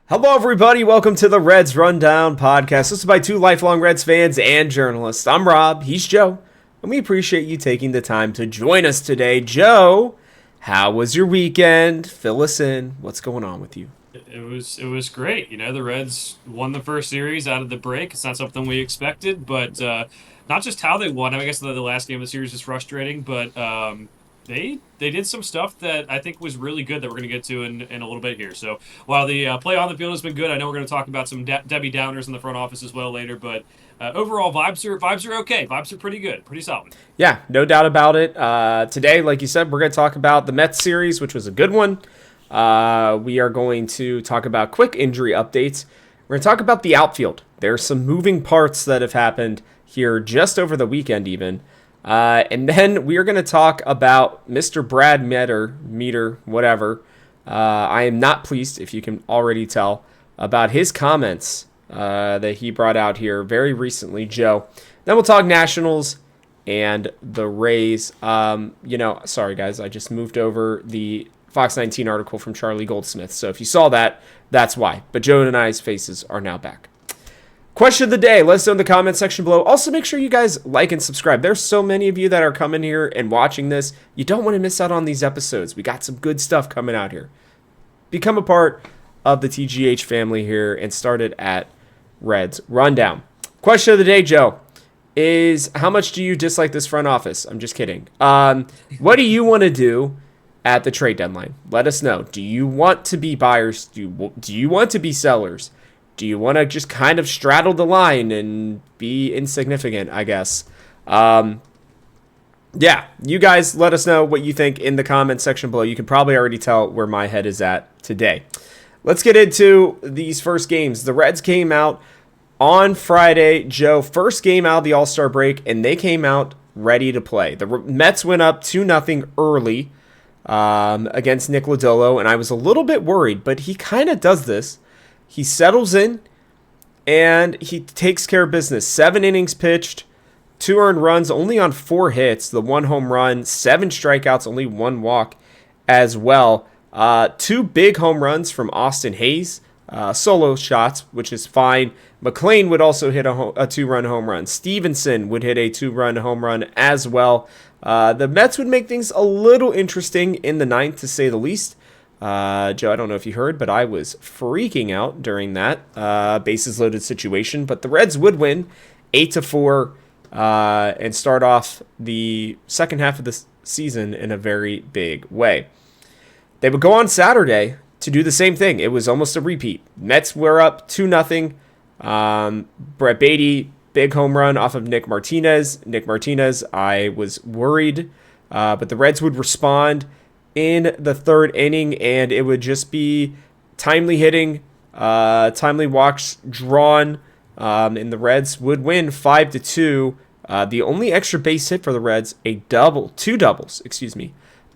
Hello, everybody. Welcome to the Reds Rundown podcast. This is by two lifelong Reds fans and journalists. I'm Rob. He's Joe. And we appreciate you taking the time to join us today. Joe, how was your weekend? Fill us in. What's going on with you? It was great. The Reds won the first series out of the break. It's not something we expected, but not just how they won. I guess the last game of the series is frustrating, but they did some stuff that I think was really good that we're going to get to in a little bit here. So while the play on the field has been good, I know we're going to talk about some Debbie Downers in the front office as well later. But overall, vibes are okay. Vibes are pretty good, pretty solid. Yeah, no doubt about it. Today, like you said, we're going to talk about the Mets series, which was a good one. We are going to talk about quick injury updates. We're going to talk about the outfield. There's some moving parts that have happened here just over the weekend even. And then we are going to talk about Mr. Brad Meador, whatever. I am not pleased, if you can already tell, about his comments that he brought out here very recently, Joe. Then we'll talk Nationals and the Rays. Sorry, guys, I just moved over the Fox 19 article from Charlie Goldsmith. So if you saw that, that's why. But Joe and I's faces are now back. Question of the day. Let us know in the comment section below. Also, make sure you guys like and subscribe. There's so many of you that are coming here and watching this. You don't want to miss out on these episodes. We got some good stuff coming out here. Become a part of the TGH family here and start it at Reds Rundown. Question of the day, Joe, is how much do you dislike this front office? I'm just kidding. What do you want to do at the trade deadline? Let us know. Do you want to be buyers? Do you want to be sellers? Do you want to just kind of straddle the line and be insignificant, I guess? Yeah, you guys let us know what you think in the comment section below. You can probably already tell where my head is at today. Let's get into these first games. The Reds came out on Friday, Joe. First game out of the All-Star break, and they came out ready to play. The Mets went up 2-0 early against Nick Lodolo, and I was a little bit worried, but he kind of does this. He settles in, and he takes care of business. 7 innings pitched, 2 earned runs, only on 4 hits, the 1 home run, 7 strikeouts, only 1 walk as well. 2 big home runs from Austin Hayes, solo shots, which is fine. McLean would also hit a 2-run home run. Stevenson would hit a 2-run home run as well. The Mets would make things a little interesting in the 9th, to say the least. Joe, I don't know if you heard, but I was freaking out during that bases loaded situation. But the Reds would win 8-4 and start off the second half of the season in a very big way. They would go on Saturday to do the same thing. It was almost a repeat. Mets were up 2-0. Brett Beatty, big home run off of Nick Martinez. I was worried, but the Reds would respond in the 3rd inning, and it would just be timely hitting, timely walks drawn, and the Reds would win 5-2. The only extra base hit for the Reds, two doubles,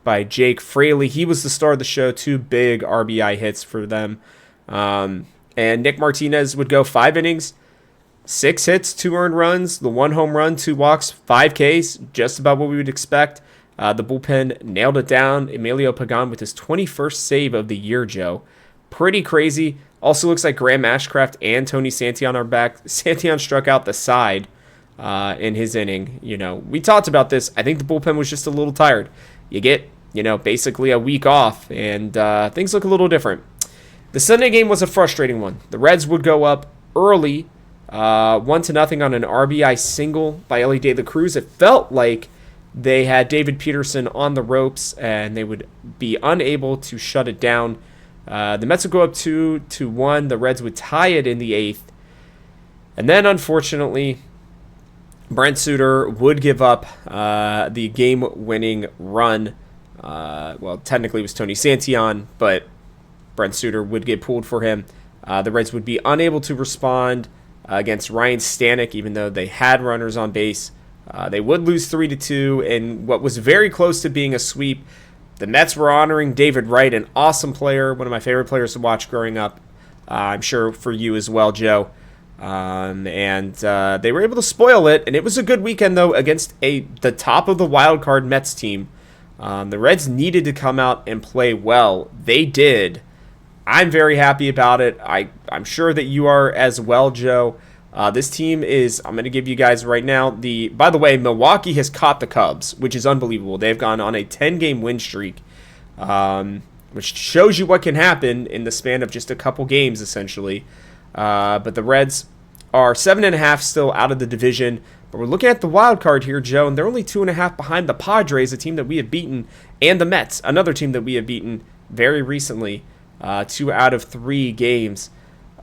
by Jake Fraley. He was the star of the show, 2 big RBI hits for them. And Nick Martinez would go 5 innings, 6 hits, 2 earned runs, the 1 home run, 2 walks, 5 Ks, just about what we would expect. The bullpen nailed it down. Emilio Pagan with his 21st save of the year, Joe. Pretty crazy. Also looks like Graham Ashcraft and Tony Santillan are back. Santillan struck out the side in his inning. We talked about this. I think the bullpen was just a little tired. You get, basically a week off, and things look a little different. The Sunday game was a frustrating one. The Reds would go up early, 1-0 on an RBI single by Ellie De La Cruz. It felt like they had David Peterson on the ropes, and they would be unable to shut it down. The Mets would go up 2-1. The Reds would tie it in the 8th. And then, unfortunately, Brent Suter would give up the game-winning run. Technically it was Tony Santillan, but Brent Suter would get pulled for him. The Reds would be unable to respond against Ryan Stanek, even though they had runners on base. They would lose 3-2 in what was very close to being a sweep. The Mets were honoring David Wright, an awesome player, one of my favorite players to watch growing up. I'm sure for you as well, Joe. And they were able to spoil it, and it was a good weekend, though, against the top of the wild card Mets team. The Reds needed to come out and play well. They did. I'm very happy about it. I'm sure that you are as well, Joe. This team is, I'm going to give you guys right now, by the way, Milwaukee has caught the Cubs, which is unbelievable. They've gone on a 10-game win streak, which shows you what can happen in the span of just a couple games, essentially. But the Reds are 7.5 still out of the division. But we're looking at the wild card here, Joe, and they're only 2.5 behind the Padres, a team that we have beaten, and the Mets, another team that we have beaten very recently, 2 out of 3 games.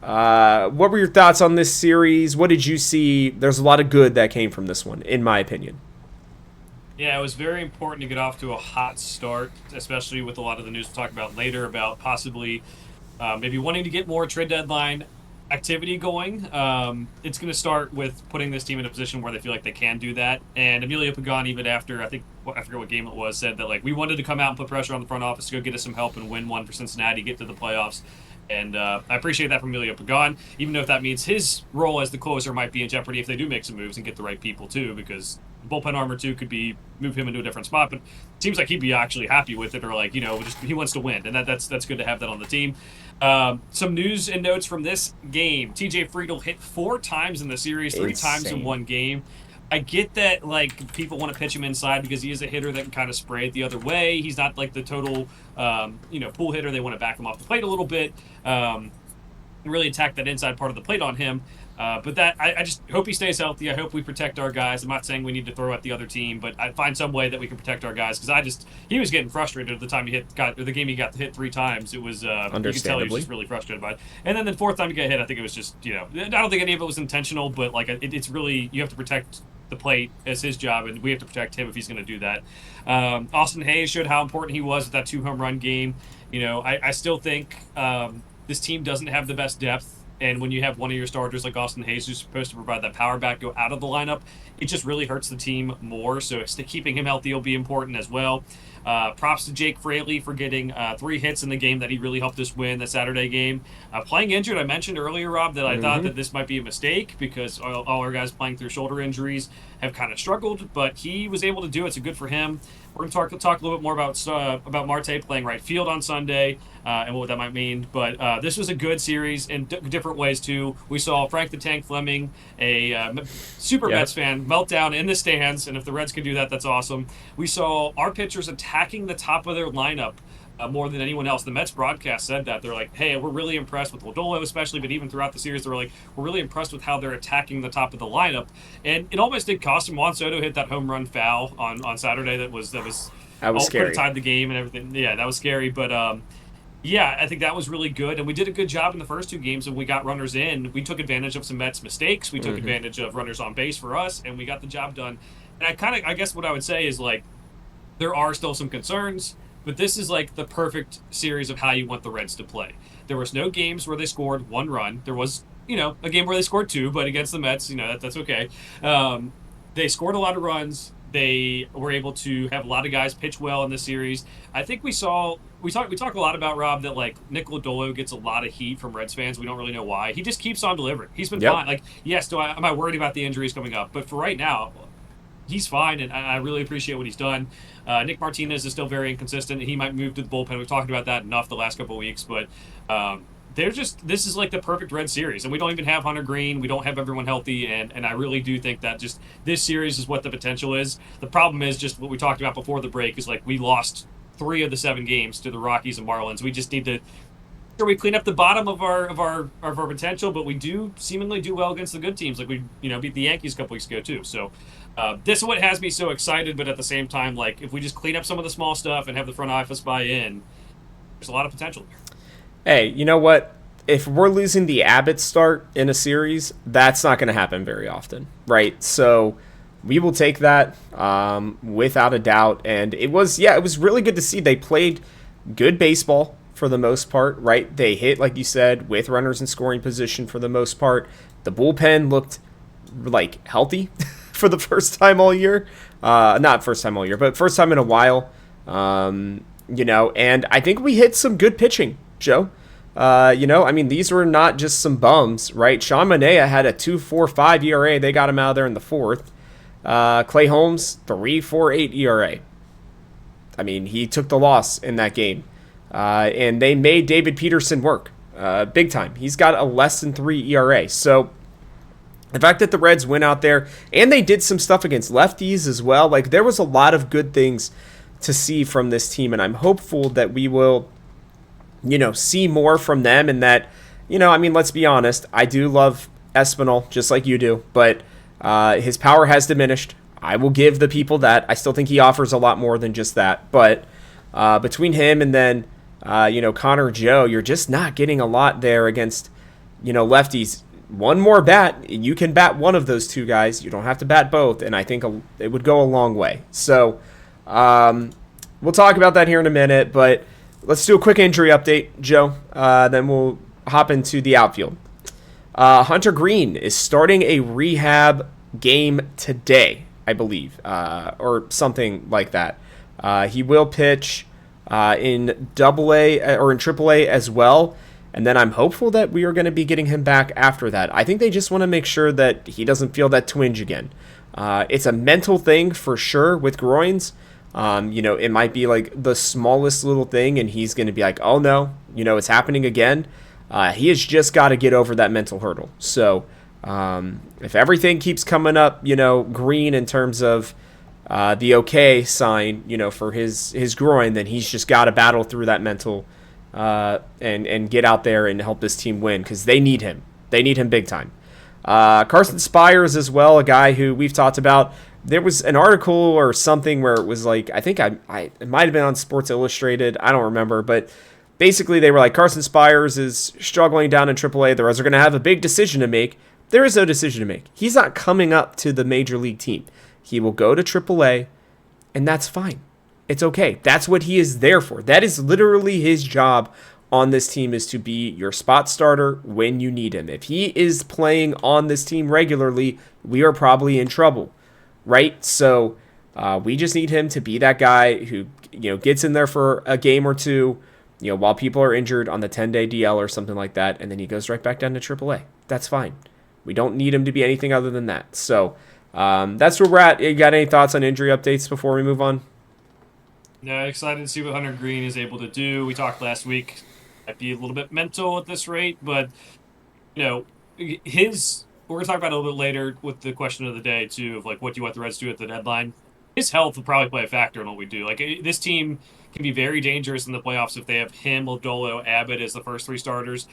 What were your thoughts on this series? What did you see? There's a lot of good that came from this one, in my opinion. Yeah, it was very important to get off to a hot start, especially with a lot of the news we'll talk about later about possibly maybe wanting to get more trade deadline activity going. It's going to start with putting this team in a position where they feel like they can do that. And Emilio Pagan, even after, I forget what game it was, said that like we wanted to come out and put pressure on the front office to go get us some help and win one for Cincinnati, get to the playoffs. And I appreciate that from Emilio Pagan, even though if that means his role as the closer might be in jeopardy if they do make some moves and get the right people too, because bullpen armor too could be move him into a different spot. But it seems like he'd be actually happy with it, or like just he wants to win, and that's good to have that on the team. Some news and notes from this game: TJ Friedl hit 4 times in the series, 3 times in one game. I get that like people want to pitch him inside because he is a hitter that can kind of spray it the other way. He's not like the total pull hitter. They want to back him off the plate a little bit, and really attack that inside part of the plate on him. But that I just hope he stays healthy. I hope we protect our guys. I'm not saying we need to throw at the other team, but I find some way that we can protect our guys because he was getting frustrated at the time the game he got hit 3 times. It was you could tell he was just really frustrated by it. And then the 4th time he got hit, I think it was just I don't think any of it was intentional, but like it's really you have to protect the plate as his job, and we have to protect him if he's going to do that. Austin Hayes showed how important he was with that 2 home run game. I still think this team doesn't have the best depth. And when you have one of your starters like Austin Hayes, who's supposed to provide that power back, go out of the lineup, it just really hurts the team more. So keeping him healthy will be important as well. Props to Jake Fraley for getting 3 hits in the game that he really helped us win the Saturday game. Playing injured, I mentioned earlier, Rob, that I thought that this might be a mistake because all our guys playing through shoulder injuries have kind of struggled, but he was able to do it, so good for him. We're going to talk a little bit more about Marte playing right field on Sunday and what that might mean. But this was a good series in different ways, too. We saw Frank the Tank Fleming, a super Mets fan, meltdown in the stands. And if the Reds can do that, that's awesome. We saw our pitchers attacking the top of their lineup more than anyone else. The Mets broadcast said that. They're like, hey, we're really impressed with Lodolo especially, but even throughout the series, they were like, we're really impressed with how they're attacking the top of the lineup. And it almost did cost him. Juan Soto hit that home run foul on Saturday that was scary. Tied the game and everything. Yeah, that was scary. But I think that was really good. And we did a good job in the first 2 games, and we got runners in. We took advantage of some Mets mistakes. We took advantage of runners on base for us, and we got the job done. And I guess what I would say is like, there are still some concerns, but this is like the perfect series of how you want the Reds to play. There was no games where they scored 1 run. There was, a game where they scored 2, but against the Mets, that's okay. They scored a lot of runs. They were able to have a lot of guys pitch well in this series. I think we talk a lot about, Rob, that like Nick Lodolo gets a lot of heat from Reds fans. We don't really know why. He just keeps on delivering. He's been fine. Like, yes, am I worried about the injuries coming up? But for right now, he's fine, and I really appreciate what he's done. Nick Martinez is still very inconsistent. He might move to the bullpen. We've talked about that enough the last couple of weeks, but this is like the perfect Red series, and we don't even have Hunter Green. We don't have everyone healthy, and I really do think that just this series is what the potential is. The problem is just what we talked about before the break is like we lost 3 of the 7 games to the Rockies and Marlins. We just need to we clean up the bottom of our potential, but we do seemingly do well against the good teams. Like we beat the Yankees a couple weeks ago too. So this is what has me so excited, but at the same time, like if we just clean up some of the small stuff and have the front office buy in, there's a lot of potential there. Hey, you know what? If we're losing the Abbott start in a series, that's not going to happen very often, right? So we will take that without a doubt. And it was really good to see. They played good baseball for the most part, right? They hit, like you said, with runners in scoring position for the most part. The bullpen looked like healthy for the first time all year. Not first time all year, but first time in a while. And I think we hit some good pitching, Joe. These were not just some bums, right? Sean Manaea had a 2.45 ERA. They got him out of there in the 4th. Clay Holmes, 3.48 ERA. I mean, he took the loss in that game. And they made David Peterson work big time. He's got a less than 3 ERA. So the fact that the Reds went out there and they did some stuff against lefties as well, like there was a lot of good things to see from this team, and I'm hopeful that we will, see more from them. And that, I mean, let's be honest, I do love Espinal just like you do, but his power has diminished. I will give the people that. I still think he offers a lot more than just that, but between him and then Connor Joe, you're just not getting a lot there against lefties. One more bat, you can bat one of those two guys. You don't have to bat both, and I think it would go a long way. So we'll talk about that here in a minute, but let's do a quick injury update, Joe. Then we'll hop into the outfield. Hunter Green is starting a rehab game today, I believe, or something like that. He will pitch in AA or in AAA as well. And then I'm hopeful that we are going to be getting him back after that. I think they just want to make sure that he doesn't feel that twinge again. It's a mental thing for sure with groins. It might be like the smallest little thing, and he's going to be like, oh no, it's happening again. He has just got to get over that mental hurdle. So if everything keeps coming up, green in terms of the okay sign, for his groin, then he's just got to battle through that mental and get out there and help this team win, because they need him. They need him big time. Carson Spires as well, a guy who we've talked about. There was an article or something where it was like, I think it might have been on Sports Illustrated. I don't remember, but basically they were like, Carson Spires is struggling down in AAA. The Reds are going to have a big decision to make. There is no decision to make. He's not coming up to the major league team. He will go to AAA, and that's fine. It's okay. That's what he is there for. That is literally his job on this team, is to be your spot starter when you need him. If he is playing on this team regularly, we are probably in trouble, right? So we just need him to be that guy who gets in there for a game or two, while people are injured on the 10-day DL or something like that, and then he goes right back down to AAA. That's fine. We don't need him to be anything other than that. So that's where we're at. You got any thoughts on injury updates before we move on? Yeah, excited to see what Hunter Green is able to do. We talked last week, might be a little bit mental at this rate, but we're going to talk about it a little bit later with the question of the day too, of like, what do you want the Reds to do at the deadline? His health will probably play a factor in what we do. Like, this team can be very dangerous in the playoffs if they have him, Lodolo, Abbott as the first three starters.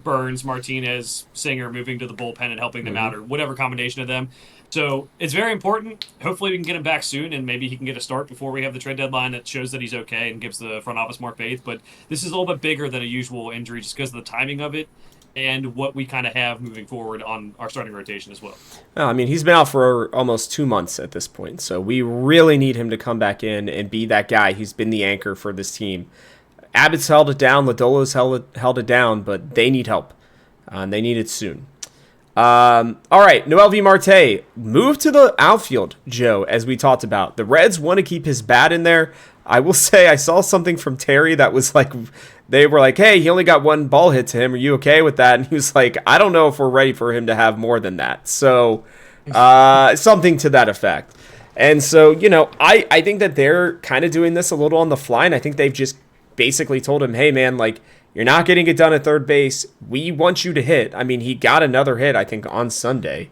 Burns, Martinez, Singer moving to the bullpen and helping them out, or whatever combination of them. So it's very important. Hopefully we can get him back soon, and maybe he can get a start before we have the trade deadline that shows that he's okay and gives the front office more faith. But this is a little bit bigger than a usual injury just because of the timing of it and what we kind of have moving forward on our starting rotation as well. I mean, he's been out for almost 2 months at this point, so we really need him to come back in and be that guy. He's been the anchor for this team. Abbott's held it down, Lodolo's held it down, but they need help. And they need it soon. All right, Noelvi Marte moved to the outfield, Joe, as we talked about. The Reds want to keep his bat in there. I will say I saw something from Terry that was like, they were like, hey, he only got one ball hit to him. Are you okay with that? And he was like, I don't know if we're ready for him to have more than that. So something to that effect. And so, I think that they're kind of doing this a little on the fly, and I think they've just basically told him, hey, man, like, you're not getting it done at third base. We want you to hit. I mean, he got another hit, I think, on Sunday.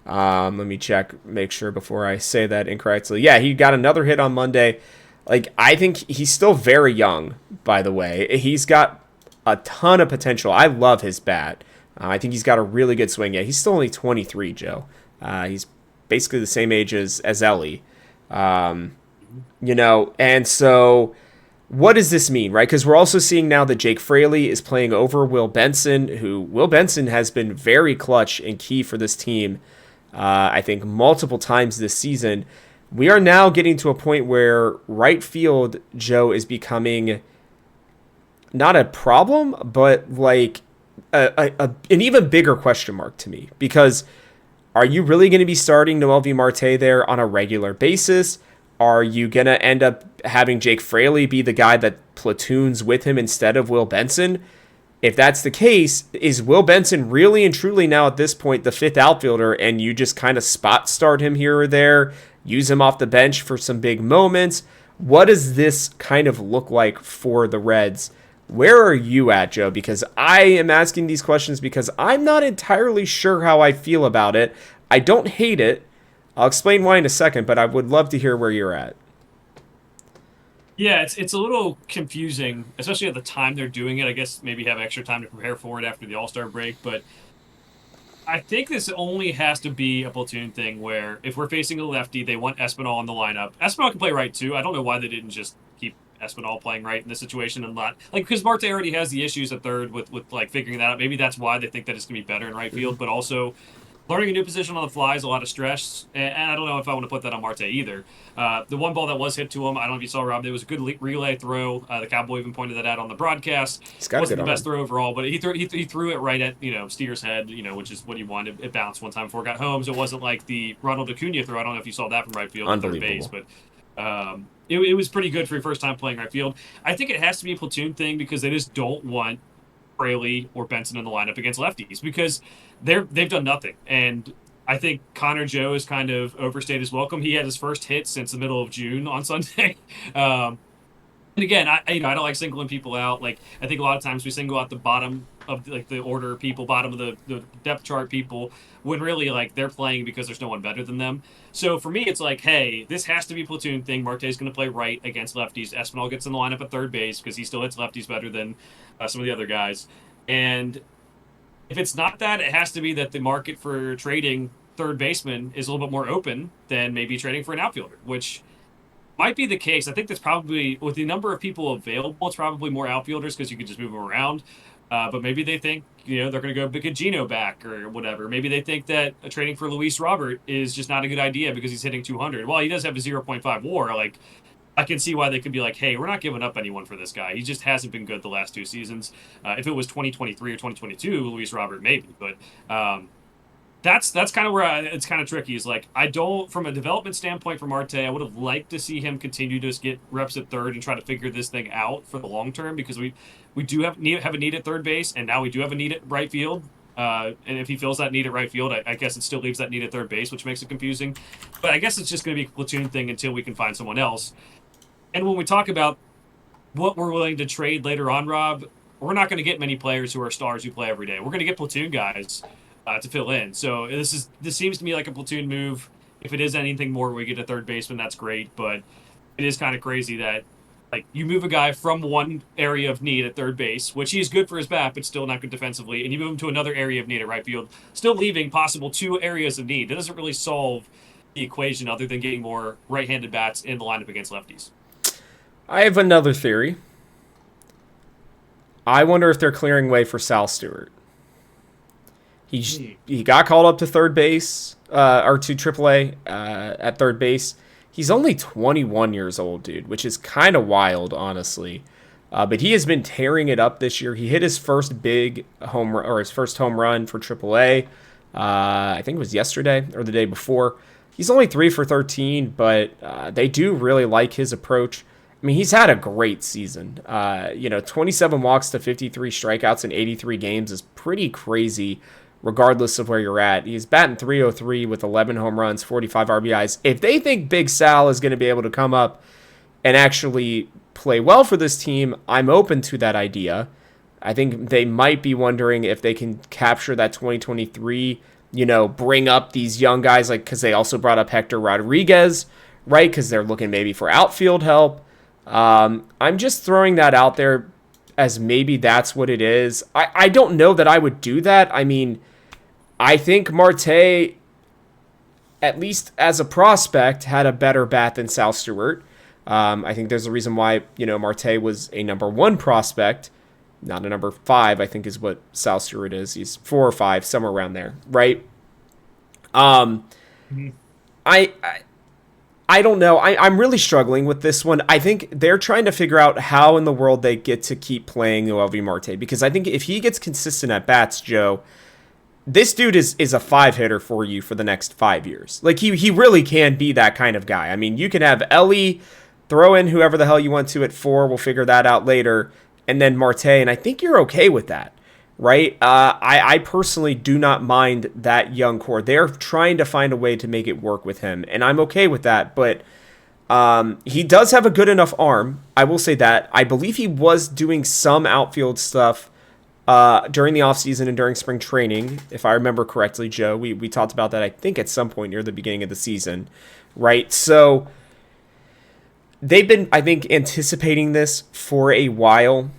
Let me check, make sure before I say that incorrectly. Yeah, he got another hit on Monday. Like, I think he's still very young, by the way. He's got a ton of potential. I love his bat. I think he's got a really good swing. Yeah, he's still only 23, Joe. He's basically the same age as Ellie. And so what does this mean, right? Because we're also seeing now that Jake Fraley is playing over Will Benson, who Will Benson has been very clutch and key for this team, I think, multiple times this season. We are now getting to a point where right field, Joe, is becoming not a problem, but like an even bigger question mark to me. Because are you really going to be starting Noelvi Marte there on a regular basis? Are you going to end up having Jake Fraley be the guy that platoons with him instead of Will Benson? If that's the case, is Will Benson really and truly now at this point the fifth outfielder, and you just kind of spot start him here or there, use him off the bench for some big moments? What does this kind of look like for the Reds? Where are you at, Joe? Because I am asking these questions because I'm not entirely sure how I feel about it. I don't hate it. I'll explain why in a second, but I would love to hear where you're at. Yeah, it's a little confusing, especially at the time they're doing it. I guess maybe have extra time to prepare for it after the All-Star break, but I think this only has to be a platoon thing where if we're facing a lefty, they want Espinal in the lineup. Espinal can play right too. I don't know why they didn't just keep Espinal playing right in this situation and not like because Marte already has the issues at third with like figuring that out. Maybe that's why they think that it's gonna be better in right field, but also learning a new position on the fly is a lot of stress, and I don't know if I want to put that on Marte either. The one ball that was hit to him, I don't know if you saw, Rob, it was a good relay throw. The Cowboy even pointed that out on the broadcast. He's got a Wasn't good the best arm. throw overall, but he threw it right at Steer's head, which is what you wanted. It bounced one time before it got home, so it wasn't like the Ronald Acuna throw. I don't know if you saw that from right field to third base, Unbelievable. but it was pretty good for your first time playing right field. I think it has to be a platoon thing because they just don't want Fraley or Benson in the lineup against lefties because they've done nothing. And I think Connor Joe has kind of overstayed his welcome. He had his first hit since the middle of June on Sunday. And again, I don't like singling people out. Like I think a lot of times we single out the bottom of like the order people, bottom of the depth chart people, when really like they're playing because there's no one better than them. So for me, it's like, hey, this has to be a platoon thing. Marte's going to play right against lefties. Espinal gets in the lineup at third base because he still hits lefties better than some of the other guys. And if it's not that, it has to be that the market for trading third baseman is a little bit more open than maybe trading for an outfielder, which might be the case. I think that's probably with the number of people available, it's probably more outfielders because you can just move them around. But maybe they think they're going to go get Gino back or whatever. Maybe they think that trading for Luis Robert is just not a good idea because he's hitting 200. Well, he does have a 0.5 WAR. Like I can see why they could be like, hey, we're not giving up anyone for this guy. He just hasn't been good the last two seasons. If it was 2023 or 2022, Luis Robert maybe, but that's kind of where it's kind of tricky. Is like I don't, from a development standpoint for Marte, I would have liked to see him continue to get reps at third and try to figure this thing out for the long term because we do have a need at third base and now we do have a need at right field. And if he feels that need at right field, I guess it still leaves that need at third base, which makes it confusing. But I guess it's just going to be a platoon thing until we can find someone else. And when we talk about what we're willing to trade later on, Rob, we're not going to get many players who are stars who play every day. We're going to get platoon guys to fill in. So this seems to me like a platoon move. If it is anything more, we get a third baseman. That's great, but it is kind of crazy that like you move a guy from one area of need at third base, which he's good for his bat, but still not good defensively, and you move him to another area of need at right field, still leaving possible two areas of need. That doesn't really solve the equation other than getting more right-handed bats in the lineup against lefties. I have another theory. I wonder if they're clearing way for Sal Stewart. He got called up to third base or to AAA at third base. He's only 21 years old, dude, which is kind of wild, honestly. But he has been tearing it up this year. He hit his first big home run, or his first home run for AAA. I think it was yesterday or the day before. He's only 3 for 13, but they do really like his approach. I mean, he's had a great season. 27 walks to 53 strikeouts in 83 games is pretty crazy, regardless of where you're at. He's batting .303 with 11 home runs, 45 RBIs. If they think Big Sal is going to be able to come up and actually play well for this team, I'm open to that idea. I think they might be wondering if they can capture that 2023, bring up these young guys, like because they also brought up Hector Rodriguez, right? Because they're looking maybe for outfield help. I'm just throwing that out there as maybe that's what it is. I don't know that I would do that. I mean, I think Marte, at least as a prospect, had a better bat than Sal Stewart. I think there's a reason why, Marte was a number 1 prospect, not a number 5, I think is what Sal Stewart is. He's 4 or 5, somewhere around there, right? Mm-hmm. I don't know. I'm really struggling with this one. I think they're trying to figure out how in the world they get to keep playing Noelvi Marte, because I think if he gets consistent at bats, Joe, this dude is a 5-hitter for you for the next 5 years. Like he really can be that kind of guy. I mean, you can have Ellie throw in whoever the hell you want to at 4. We'll figure that out later, and then Marte, and I think you're okay with that. Right? I personally do not mind that young core. They're trying to find a way to make it work with him, and I'm okay with that, but He does have a good enough arm. I will say that. I believe he was doing some outfield stuff during the offseason and during spring training, if I remember correctly, Joe. We talked about that, I think, at some point near the beginning of the season, right? So they've been, I think, anticipating this for a while.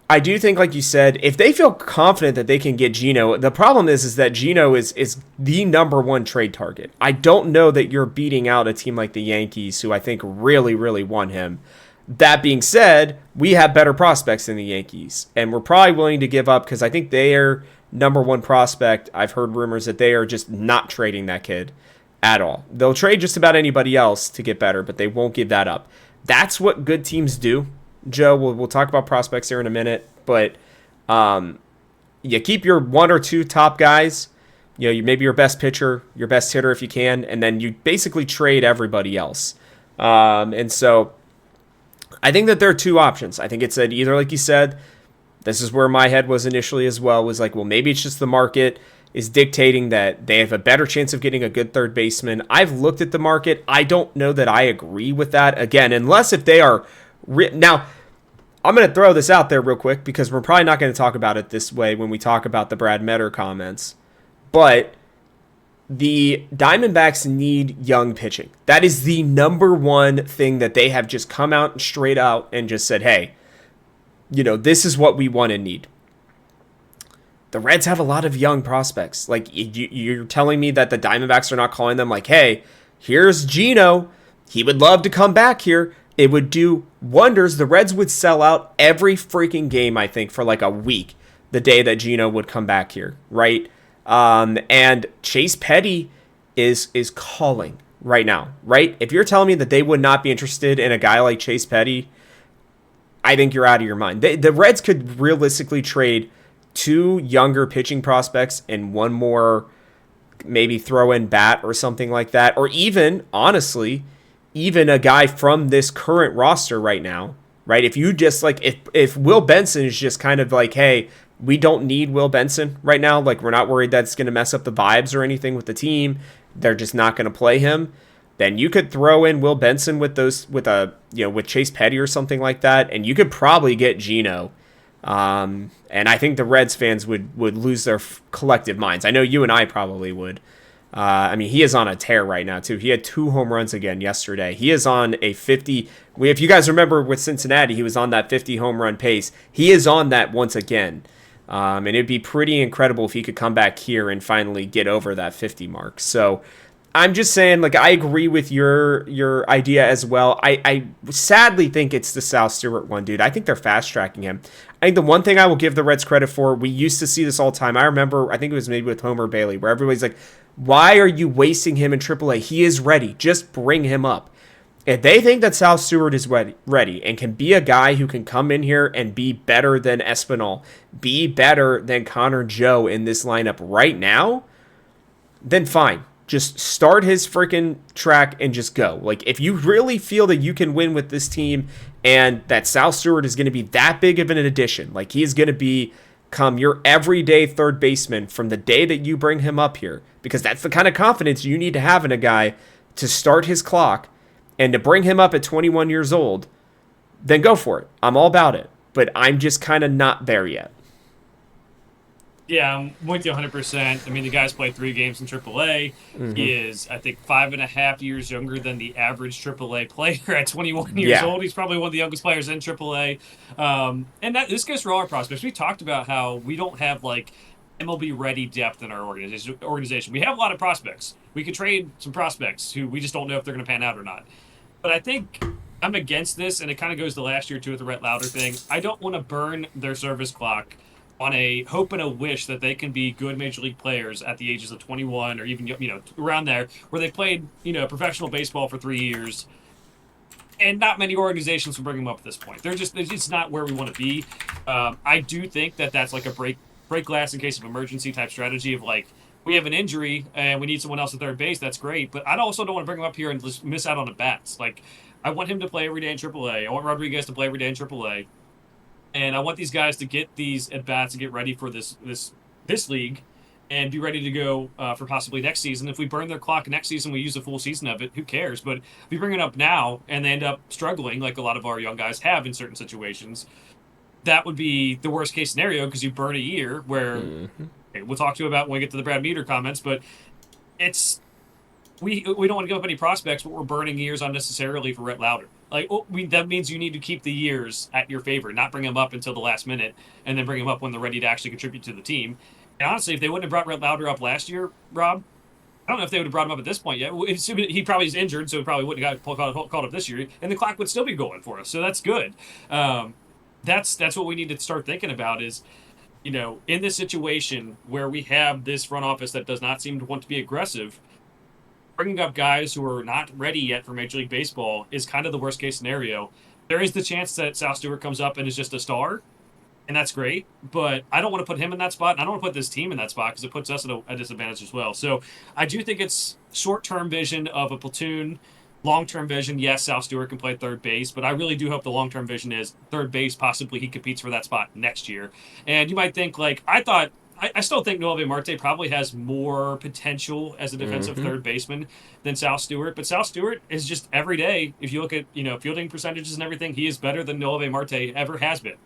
I do think, like you said, if they feel confident that they can get Geno, the problem is that Geno is the number one trade target. I don't know that you're beating out a team like the Yankees, who I think really, really want him. That being said, we have better prospects than the Yankees, and we're probably willing to give up because I think their number one prospect, I've heard rumors that they are just not trading that kid at all. They'll trade just about anybody else to get better, but they won't give that up. That's what good teams do. Joe, we'll talk about prospects here in a minute, but you keep your one or two top guys, maybe your best pitcher, your best hitter if you can, and then you basically trade everybody else. And so I think that there are two options. I think it's either, like you said, this is where my head was initially as well, was like, well, maybe it's just the market is dictating that they have a better chance of getting a good third baseman. I've looked at the market. I don't know that I agree with that. Again, unless if they are now, I'm going to throw this out there real quick because we're probably not going to talk about it this way when we talk about the Brad Meador comments. But the Diamondbacks need young pitching. That is the number one thing that they have just come out and straight out and just said, hey, this is what we want and need. The Reds have a lot of young prospects. Like, you're telling me that the Diamondbacks are not calling them like, hey, here's Geno. He would love to come back here. It would do wonders. The Reds would sell out every freaking game, I think, for like a week, the day that Geno would come back here, right? And Chase Petty is calling right now, right? If you're telling me that they would not be interested in a guy like Chase Petty, I think you're out of your mind. The Reds could realistically trade two younger pitching prospects and one more maybe throw in bat or something like that, or even, honestly, even a guy from this current roster right now, right? If you just like, if Will Benson is just kind of like, hey, we don't need Will Benson right now, like we're not worried that's going to mess up the vibes or anything with the team, they're just not going to play him, then you could throw in Will Benson with Chase Petty or something like that, and you could probably get Geno. And I think the Reds fans would lose their collective minds. I know you and I probably would. He is on a tear right now, too. He had 2 home runs again yesterday. He is on a 50. If you guys remember with Cincinnati, he was on that 50 home run pace. He is on that once again. And it'd be pretty incredible if he could come back here and finally get over that 50 mark. So I'm just saying, like, I agree with your idea as well. I sadly think it's the Sal Stewart one, dude. I think they're fast-tracking him. I think the one thing I will give the Reds credit for, we used to see this all the time. I remember, I think it was maybe with Homer Bailey, where everybody's like, why are you wasting him in AAA? He is ready. Just bring him up. If they think that Sal Stewart is ready and can be a guy who can come in here and be better than Espinal, be better than Connor Joe in this lineup right now, then fine. Just start his freaking track and just go. Like, if you really feel that you can win with this team and that Sal Stewart is going to be that big of an addition, like he is going to become your everyday third baseman from the day that you bring him up here, because that's the kind of confidence you need to have in a guy to start his clock and to bring him up at 21 years old, then go for it. I'm all about it. But I'm just kind of not there yet. Yeah, I'm with you 100%. I mean, the guy's played 3 games in AAA. Mm-hmm. He is, I think, 5.5 years younger than the average AAA player at 21 years old. He's probably one of the youngest players in AAA. And this goes for all our prospects. We talked about how we don't have, like, MLB-ready depth in our organization. We have a lot of prospects. We could trade some prospects who we just don't know if they're going to pan out or not. But I think I'm against this, and it kind of goes to last year, too, with the Rhett Lauder thing. I don't want to burn their service clock on a hope and a wish that they can be good major league players at the ages of 21 or even, around there, where they played, professional baseball for 3 years. And not many organizations will bring them up at this point. It's not where we want to be. I do think that that's like a break glass in case of emergency type strategy of like, we have an injury and we need someone else at third base. That's great. But I also don't want to bring him up here and just miss out on the bats. Like, I want him to play every day in AAA. I want Rodriguez to play every day in AAA. And I want these guys to get these at-bats and get ready for this league. and be ready to go for possibly next season. If we burn their clock next season, we use a full season of it. Who cares? But if we bring it up now and they end up struggling, like a lot of our young guys have in certain situations, that would be the worst case scenario because you burn a year where okay, we'll talk to you about when we get to the Brad Meador comments, but it's we don't want to give up any prospects, but we're burning years unnecessarily for Rhett Lauder. Like that means you need to keep the years at your favor, not bring them up until the last minute, and then bring them up when they're ready to actually contribute to the team. And honestly, if they wouldn't have brought Rhett Lauder up last year, Rob, I don't know if they would have brought him up at this point yet. He probably is injured, so he probably wouldn't have got called up this year, and the clock would still be going for us. So that's good. That's what we need to start thinking about is, in this situation where we have this front office that does not seem to want to be aggressive, bringing up guys who are not ready yet for Major League Baseball is kind of the worst case scenario. There is the chance that Sal Stewart comes up and is just a star, and that's great, but I don't want to put him in that spot, and I don't want to put this team in that spot because it puts us at a disadvantage as well. So I do think it's short-term vision of a platoon. Long-term vision, yes, Sal Stewart can play third base, but I really do hope the long-term vision is third base, possibly he competes for that spot next year. And you might think, I still think Noelvi Marte probably has more potential as a defensive third baseman than Sal Stewart, but Sal Stewart is just every day, if you look at, fielding percentages and everything, he is better than Noelvi Marte ever has been.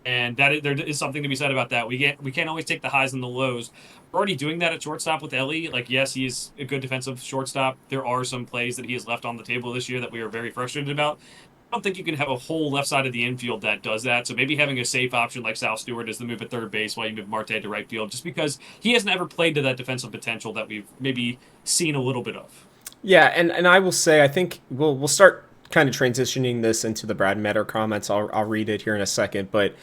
And there is something to be said about that. We can't always take the highs and the lows. We're already doing that at shortstop with Ellie. Like, yes, he is a good defensive shortstop. There are some plays that he has left on the table this year that we are very frustrated about. I don't think you can have a whole left side of the infield that does that. So maybe having a safe option like Sal Stewart is the move at third base while you move Marte to right field, just because he hasn't ever played to that defensive potential that we've maybe seen a little bit of. Yeah, and I will say I think we'll start kind of transitioning this into the Brad Meador comments. I'll read it here in a second, but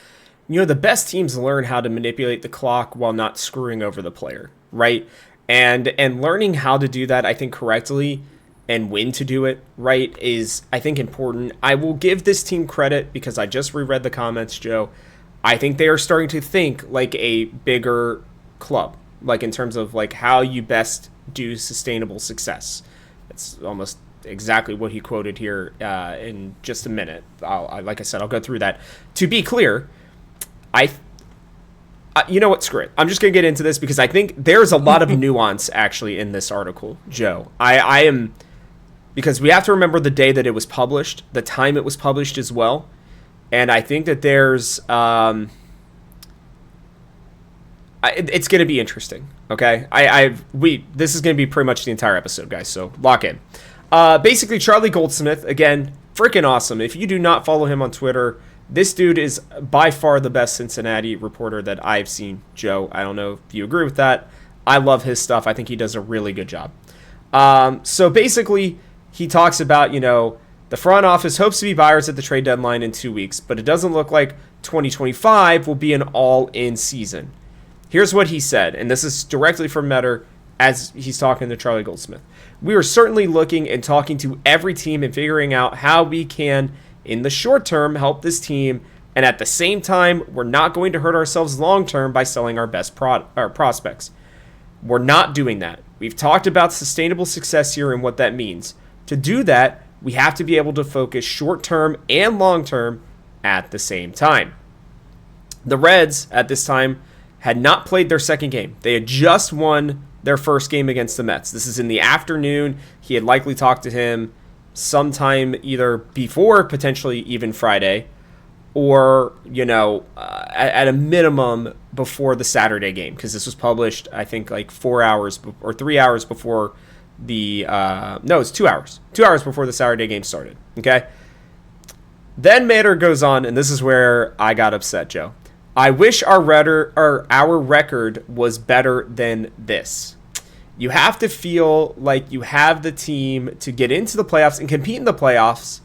the best teams learn how to manipulate the clock while not screwing over the player, right? And learning how to do that, I think, correctly and when to do it right is, I think, important. I will give this team credit because I just reread the comments, Joe. I think they are starting to think like a bigger club, like in terms of like how you best do sustainable success. It's almost exactly what he quoted here in just a minute. Like I said, I'll go through that. To be clear, you know what? Screw it. I'm just going to get into this because I think there's a lot of nuance actually in this article, Joe. I am, because we have to remember the day that it was published, the time it was published as well. And I think that there's, it's going to be interesting. Okay. This is going to be pretty much the entire episode, guys. So lock in. Basically Charlie Goldsmith, again, freaking awesome. If you do not follow him on Twitter, this dude is by far the best Cincinnati reporter that I've seen, Joe. I don't know if you agree with that. I love his stuff. I think he does a really good job. So basically, he talks about, the front office hopes to be buyers at the trade deadline in 2 weeks, but it doesn't look like 2025 will be an all-in season. Here's what he said, and this is directly from Meador as he's talking to Charlie Goldsmith. We are certainly looking and talking to every team and figuring out how we can, in the short term, help this team, and at the same time, we're not going to hurt ourselves long term by selling our best prospects. We're not doing that. We've talked about sustainable success here and what that means. To do that, we have to be able to focus short term and long term at the same time. The Reds, at this time, had not played their second game. They had just won their first game against the Mets. This is in the afternoon. He had likely talked to him sometime either before, potentially even Friday, or, at a minimum before the Saturday game, because this was published, I think, like 4 hours or 3 hours before it's 2 hours. 2 hours before the Saturday game started, okay? Then Meador goes on, and this is where I got upset, Joe. I wish our record was better than this. You have to feel like you have the team to get into the playoffs and compete in the playoffs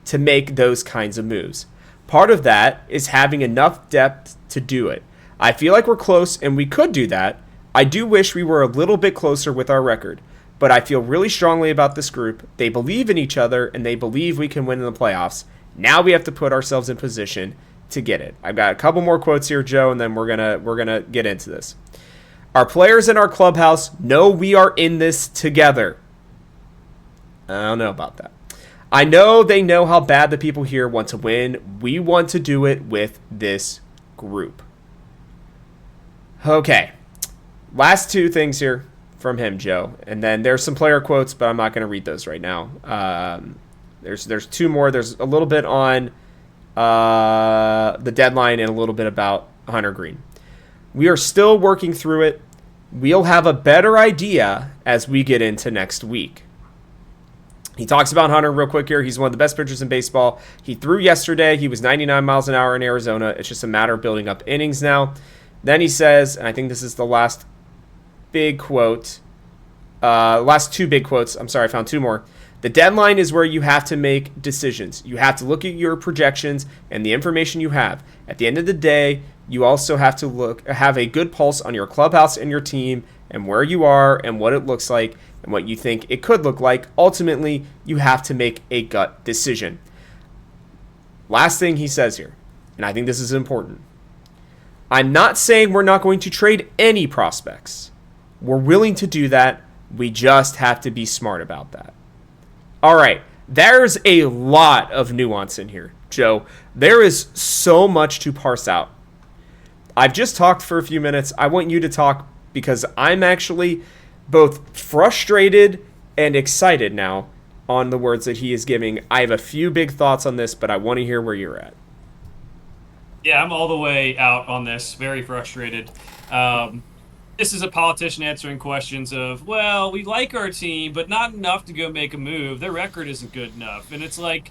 to make those kinds of moves. Part of that is having enough depth to do it. I feel like we're close and we could do that. I do wish we were a little bit closer with our record, but I feel really strongly about this group. They believe in each other and they believe we can win in the playoffs. Now we have to put ourselves in position to get it. I've got a couple more quotes here, Joe, and then we're gonna get into this. Our players in our clubhouse know we are in this together. I don't know about that. I know they know how bad the people here want to win. We want to do it with this group. Okay. Last two things here from him, Joe, and then there's some player quotes, but I'm not going to read those right now. There's two more. There's a little bit on the deadline and a little bit about Hunter Green. We are still working through it. We'll have a better idea as we get into next week. He talks about Hunter real quick here. He's one of the best pitchers in baseball. He threw yesterday. He was 99 miles an hour in Arizona. It's just a matter of building up innings now. Then he says, and I think this is the last big quote, last two big quotes. I'm sorry, I found two more. The deadline is where you have to make decisions. You have to look at your projections and the information you have. At the end of the day, you also have to have a good pulse on your clubhouse and your team and where you are and what it looks like and what you think it could look like. Ultimately, you have to make a gut decision. Last thing he says here, and I think this is important. I'm not saying we're not going to trade any prospects. We're willing to do that. We just have to be smart about that. All right, there's a lot of nuance in here, Joe. There is so much to parse out. I've just talked for a few minutes. I want you to talk because I'm actually both frustrated and excited now on the words that he is giving. I have a few big thoughts on this, but I want to hear where you're at. Yeah, I'm all the way out on this. Very frustrated. This is a politician answering questions of, well, we like our team, but not enough to go make a move. Their record isn't good enough. And it's like,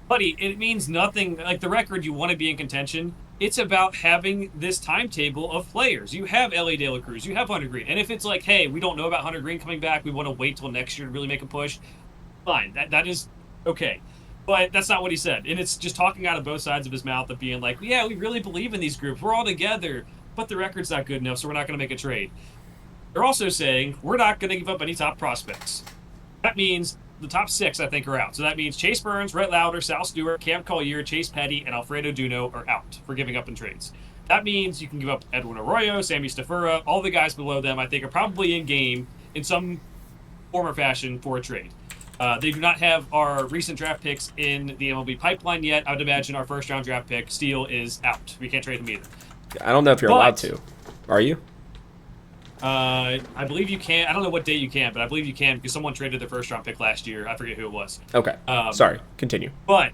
buddy, it means nothing. Like the record, you want to be in contention. It's about having this timetable of players. You have Ellie De La Cruz, you have Hunter Green. And if it's like, hey, we don't know about Hunter Green coming back, we want to wait till next year to really make a push, fine. That is okay. But that's not what he said. And it's just talking out of both sides of his mouth of being like, yeah, we really believe in these groups. We're all together, but the record's not good enough, so we're not going to make a trade. They're also saying we're not going to give up any top prospects. That means the top 6, I think, are out. So that means Chase Burns, Rhett Lauder, Sal Stewart, Cam Collier, Chase Petty, and Alfredo Duno are out for giving up in trades. That means you can give up Edwin Arroyo, Sammy Stafura, all the guys below them, I think, are probably in game in some form or fashion for a trade. They do not have our recent draft picks in the MLB pipeline yet. I would imagine our first-round draft pick, Steele, is out. We can't trade him either. I don't know if you're allowed to. Are you? I believe you can. I don't know what date you can, but I believe you can because someone traded their first-round pick last year. I forget who it was. Okay. Sorry. Continue. But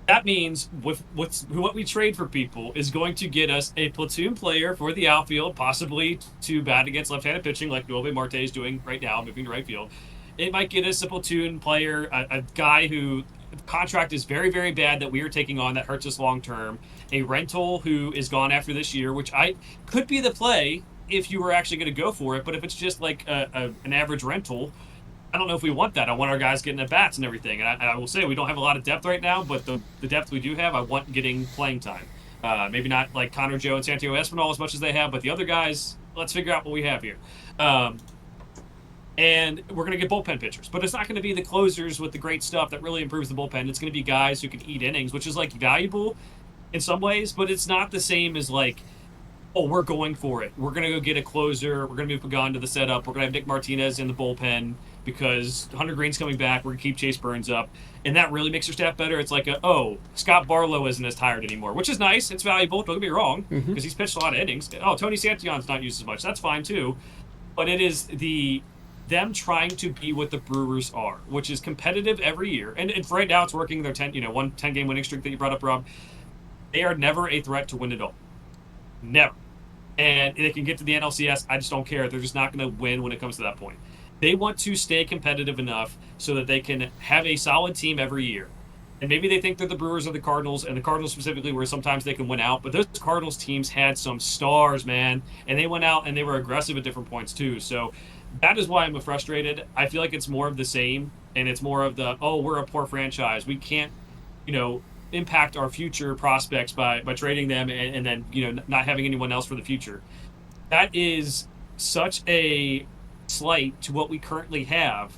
that means what we trade for people is going to get us a platoon player for the outfield, possibly to bat against left-handed pitching like Noelvi Marte is doing right now, moving to right field. It might get us a platoon player, a guy who contract is very, very bad that we are taking on that hurts us long term. A rental who is gone after this year, which I could be the play if you were actually going to go for it. But if it's just like an average rental, I don't know if we want that. I want our guys getting at bats and everything. And I will say we don't have a lot of depth right now, but the depth we do have, I want getting playing time. Maybe not like Connor Joe and Santiago Espinal as much as they have, but the other guys, let's figure out what we have here. And we're going to get bullpen pitchers. But it's not going to be the closers with the great stuff that really improves the bullpen. It's going to be guys who can eat innings, which is, like, valuable in some ways, but it's not the same as, like, oh, we're going for it. We're going to go get a closer. We're going to move Pagan to the setup. We're going to have Nick Martinez in the bullpen because Hunter Green's coming back. We're going to keep Chase Burns up. And that really makes your staff better. It's like, Scott Barlow isn't as tired anymore, which is nice. It's valuable. Don't get me wrong, because he's pitched a lot of innings. Oh, Tony Santillan's not used as much. That's fine, too. But it is them trying to be what the Brewers are, which is competitive every year. And for right now, it's working. Their 10-game winning streak that you brought up, Rob. They are never a threat to win it all. Never. And they can get to the NLCS. I just don't care. They're just not going to win when it comes to that point. They want to stay competitive enough so that they can have a solid team every year. And maybe they think they're the Brewers or the Cardinals, and the Cardinals specifically, where sometimes they can win out. But those Cardinals teams had some stars, man. And they went out and they were aggressive at different points, too. So that is why I'm frustrated. I feel like it's more of the same, and it's more of the, we're a poor franchise. We can't, impact our future prospects by trading them and then, not having anyone else for the future. That is such a slight to what we currently have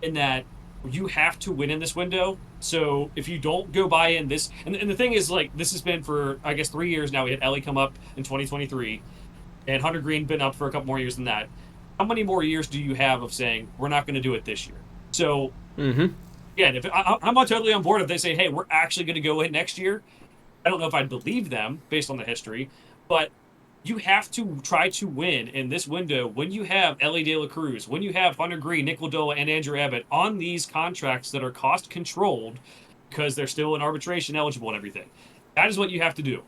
in that you have to win in this window. So if you don't go buy in this, and the thing is, like, this has been for, I guess, 3 years now. We had Ellie come up in 2023, and Hunter Green been up for a couple more years than that. How many more years do you have of saying, we're not going to do it this year? So, again, if I'm totally on board if they say, hey, we're actually going to go in next year. I don't know if I'd believe them based on the history, but You have to try to win in this window when you have Ellie De La Cruz, when you have Hunter Green, Nick Lodolo, and Andrew Abbott on these contracts that are cost controlled because they're still in arbitration eligible and everything. That is what you have to do.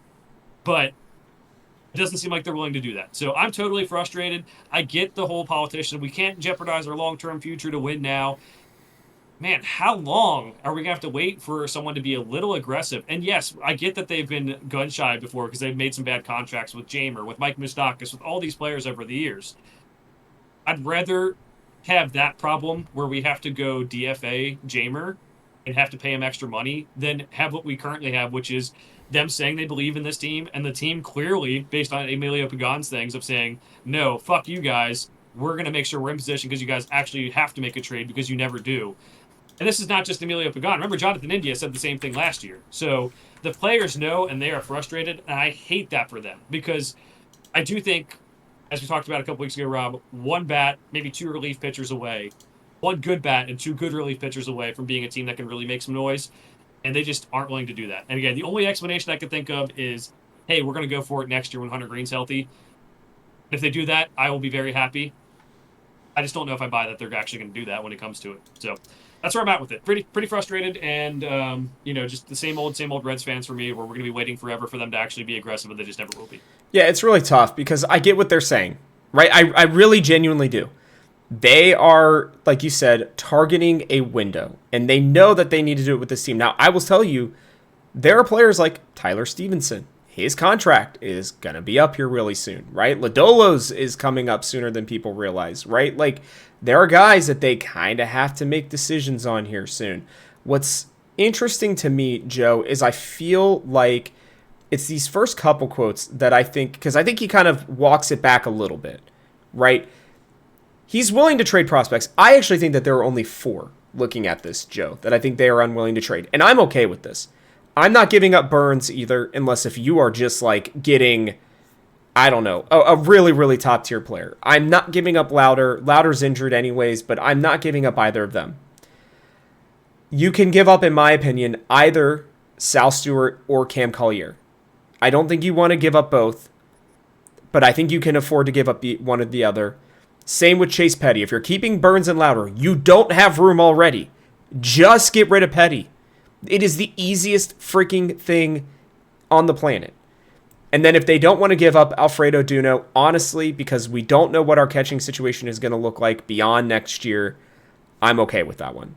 But it doesn't seem like they're willing to do that. So I'm totally frustrated. I get the whole politician. We can't jeopardize our long term future to win now. Man, how long are we going to have to wait for someone to be a little aggressive? And yes, I get that they've been gun shy before because they've made some bad contracts with Jamer, with Mike Moustakas, with all these players over the years. I'd rather have that problem where we have to go DFA Jamer and have to pay him extra money than have what we currently have, which is them saying they believe in this team and the team clearly, based on Emilio Pagan's things, of saying, no, fuck you guys. We're going to make sure we're in position because you guys actually have to make a trade because you never do. And this is not just Emilio Pagan. Remember, Jonathan India said the same thing last year. So the players know and they are frustrated, and I hate that for them because I do think, as we talked about a couple weeks ago, Rob, one bat, maybe two relief pitchers away, one good bat and two good relief pitchers away from being a team that can really make some noise, and they just aren't willing to do that. And again, the only explanation I could think of is, hey, we're going to go for it next year when Hunter Green's healthy. If they do that, I will be very happy. I just don't know if I buy that they're actually going to do that when it comes to it. So that's where I'm at with it. Pretty frustrated, and just the same old Reds fans for me, where we're going to be waiting forever for them to actually be aggressive, and they just never will be. Yeah, it's really tough because I get what they're saying, right? I really genuinely do. They are, like you said, targeting a window, and they know that they need to do it with this team. Now, I will tell you, there are players like Tyler Stevenson. His contract is going to be up here really soon, right? Lodolo's is coming up sooner than people realize, right? Like, there are guys that they kind of have to make decisions on here soon. What's interesting to me, Joe, is I feel like it's these first couple quotes that I think, because I think he kind of walks it back a little bit, right? He's willing to trade prospects. I actually think that there are only 4 looking at this, Joe, that I think they are unwilling to trade. And I'm okay with this. I'm not giving up Burns either, unless if you are just like getting, I don't know, a really, really top tier player. I'm not giving up Louder. Louder's injured anyways, but I'm not giving up either of them. You can give up, in my opinion, either Sal Stewart or Cam Collier. I don't think you want to give up both, but I think you can afford to give up one or the other. Same with Chase Petty. If you're keeping Burns and Louder, you don't have room already. Just get rid of Petty. It is the easiest freaking thing on the planet. And then if they don't want to give up Alfredo Duno, honestly, because we don't know what our catching situation is going to look like beyond next year, I'm okay with that one.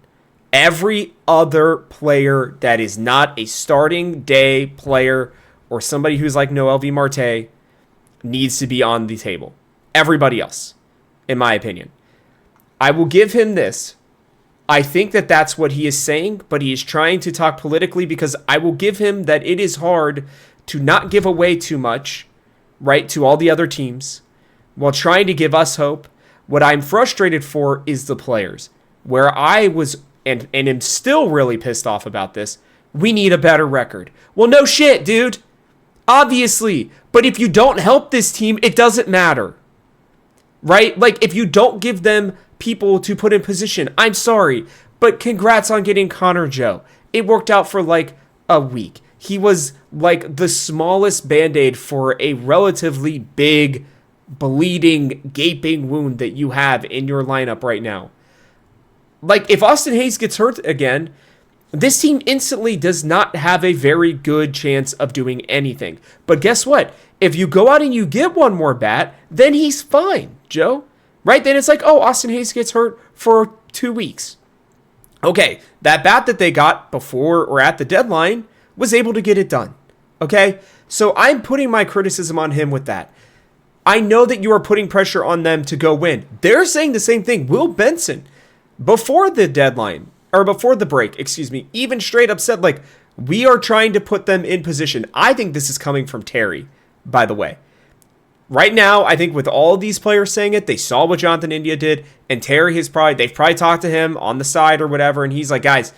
Every other player that is not a starting day player or somebody who's like Noel V. Marte needs to be on the table. Everybody else, in my opinion. I will give him this. I think that that's what he is saying, but he is trying to talk politically because I will give him that it is hard to not give away too much, right, to all the other teams while trying to give us hope. What I'm frustrated for is the players, where I was and am still really pissed off about this. We need a better record. Well, no shit, dude. Obviously. But if you don't help this team, it doesn't matter. Right? Like, if you don't give them people to put in position, I'm sorry, but congrats on getting Connor Joe. It worked out for like a week. He was like the smallest band-aid for a relatively big, bleeding, gaping wound that you have in your lineup right now. Like, if Austin Hayes gets hurt again, this team instantly does not have a very good chance of doing anything. But guess what? If you go out and you get one more bat, then he's fine, Joe. Right? Then it's like, oh, Austin Hayes gets hurt for 2 weeks. Okay, that bat that they got before or at the deadline was able to get it done. Okay? So I'm putting my criticism on him with that. I know that you are putting pressure on them to go win. They're saying the same thing. Will Benson, before the deadline, or before the break, even straight up said, like, we are trying to put them in position. I think this is coming from Terry, by the way. Right now, I think with all these players saying it, they saw what Jonathan India did, and Terry they've probably talked to him on the side or whatever, and he's like, guys,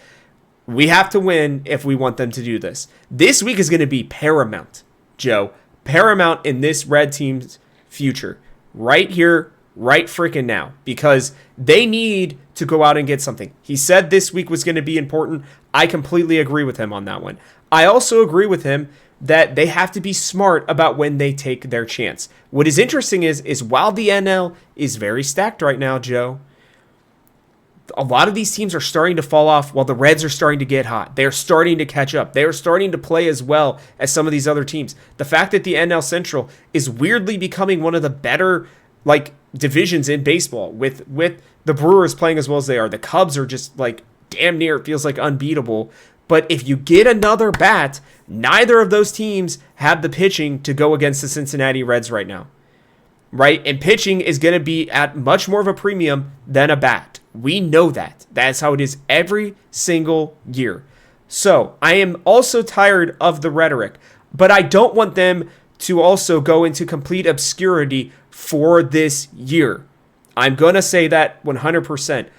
we have to win if we want them to do this. This week is going to be paramount, Joe. Paramount in this Red team's future. Right here, right freaking now, because they need to go out and get something. He said this week was going to be important. I completely agree with him on that one. I also agree with him that they have to be smart about when they take their chance. What is interesting is while the NL is very stacked right now, Joe, a lot of these teams are starting to fall off while the Reds are starting to get hot. They're starting to catch up. They're starting to play as well as some of these other teams. The fact that the NL Central is weirdly becoming one of the better divisions in baseball with the Brewers playing as well as they are. The Cubs are just damn near, it feels like, unbeatable. But if you get another bat, neither of those teams have the pitching to go against the Cincinnati Reds right now. Right? And pitching is going to be at much more of a premium than a bat. We know that. That's how it is every single year. So I am also tired of the rhetoric, but I don't want them to also go into complete obscurity for this year. I'm going to say that 100%.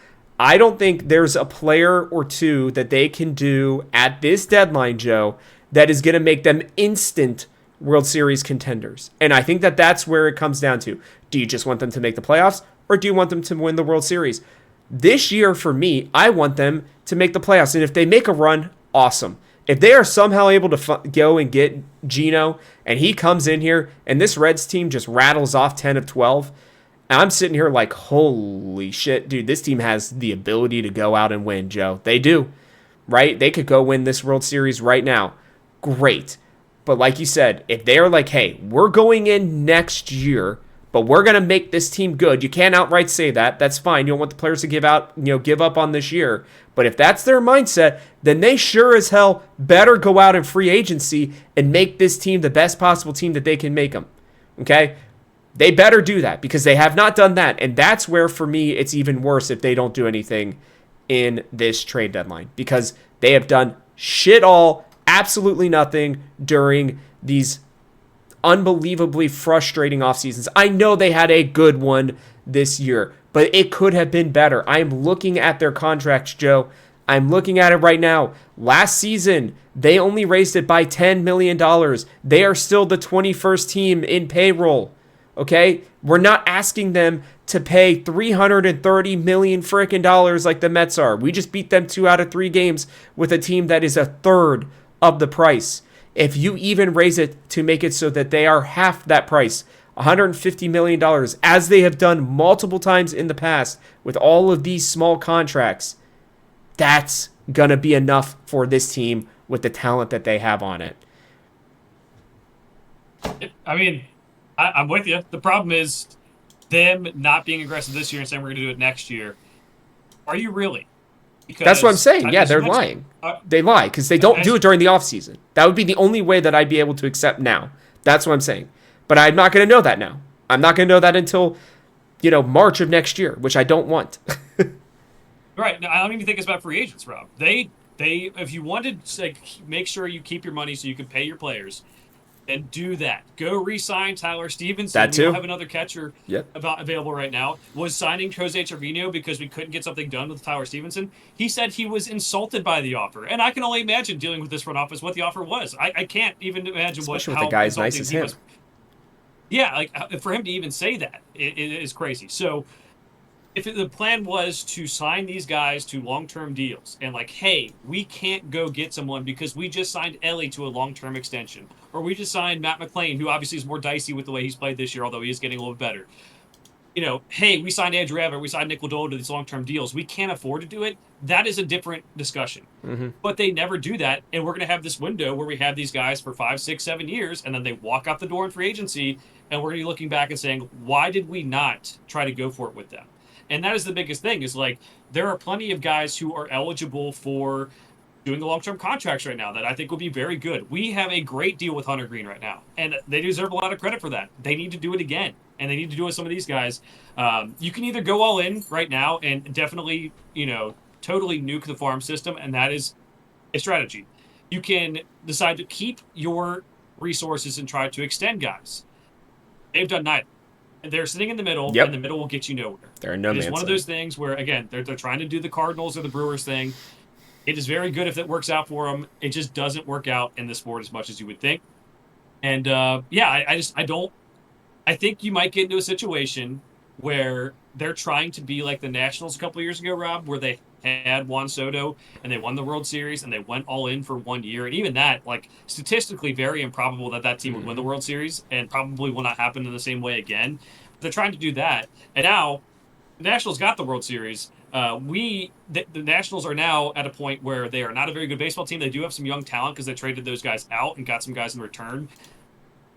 I don't think there's a player or two that they can do at this deadline, Joe, that is going to make them instant World Series contenders. And I think that that's where it comes down to. Do you just want them to make the playoffs, or do you want them to win the World Series? This year, for me, I want them to make the playoffs. And if they make a run, awesome. If they are somehow able to go and get Gino, and he comes in here, and this Reds team just rattles off 10 of 12, and I'm sitting here like, holy shit, dude, this team has the ability to go out and win, Joe. They do, right? They could go win this World Series right now. Great. But like you said, if they're like, hey, we're going in next year, but we're going to make this team good. You can't outright say that. That's fine. You don't want the players to give up on this year. But if that's their mindset, then they sure as hell better go out in free agency and make this team the best possible team that they can make them. Okay? They better do that because they have not done that. And that's where, for me, it's even worse if they don't do anything in this trade deadline because they have done shit all, absolutely nothing during these unbelievably frustrating off seasons. I know they had a good one this year, but it could have been better. I'm looking at their contracts, Joe. I'm looking at it right now. Last season, they only raised it by $10 million. They are still the 21st team in payroll. Okay? We're not asking them to pay $330 million freaking dollars like the Mets are. We just beat them 2 out of 3 games with a team that is a third of the price. If you even raise it to make it so that they are half that price, $150 million, as they have done multiple times in the past with all of these small contracts, that's going to be enough for this team with the talent that they have on it. I mean, I'm with you. The problem is them not being aggressive this year and saying we're going to do it next year. Are you really? Because that's what I'm saying. Yeah, they're lying. They lie because they don't do it during the offseason. That would be the only way that I'd be able to accept now. That's what I'm saying. But I'm not going to know that now. I'm not going to know that until, March of next year, which I don't want. Right. Now, I don't even think it's about free agents, Rob. They if you wanted to make sure you keep your money so you can pay your players, then do that. Go re-sign Tyler Stevenson. That too. We don't have another catcher Yep. available right now. Was signing Jose Trevino because we couldn't get something done with Tyler Stevenson. He said he was insulted by the offer. And I can only imagine dealing with this front office what the offer was. I can't even imagine Especially how with a guy as nice as him. was. Yeah, for him to even say that, it is crazy. So if the plan was to sign these guys to long-term deals and hey, we can't go get someone because we just signed Ellie to a long-term extension, or we just signed Matt McClain, who obviously is more dicey with the way he's played this year, although he is getting a little bit better. Hey, we signed Andrew Everett, we signed Nick Lodolo to these long-term deals. We can't afford to do it. That is a different discussion. Mm-hmm. But they never do that, and we're going to have this window where we have these guys for 5, 6, 7 years, and then they walk out the door in free agency, and we're going to be looking back and saying, why did we not try to go for it with them? And that is the biggest thing is there are plenty of guys who are eligible for doing the long-term contracts right now that I think will be very good. We have a great deal with Hunter Green right now, and they deserve a lot of credit for that. They need to do it again, and they need to do it with some of these guys. You can either go all in right now and definitely, totally nuke the farm system, and that is a strategy. You can decide to keep your resources and try to extend guys. They've done neither. They're sitting in the middle, Yep. and the middle will get you nowhere. They're no man's It's one of those things where, again, they're trying to do the Cardinals or the Brewers thing. It is very good if it works out for them. It just doesn't work out in the sport as much as you would think. And, I think you might get into a situation where they're trying to be like the Nationals a couple of years ago, Rob, where they had Juan Soto and they won the World Series and they went all in for 1 year. And even that, like statistically, very improbable that that team would win the World Series and probably will not happen in the same way again. They're trying to do that. And now the Nationals got the World Series. The Nationals are now at a point where they are not a very good baseball team. They do have some young talent because they traded those guys out and got some guys in return.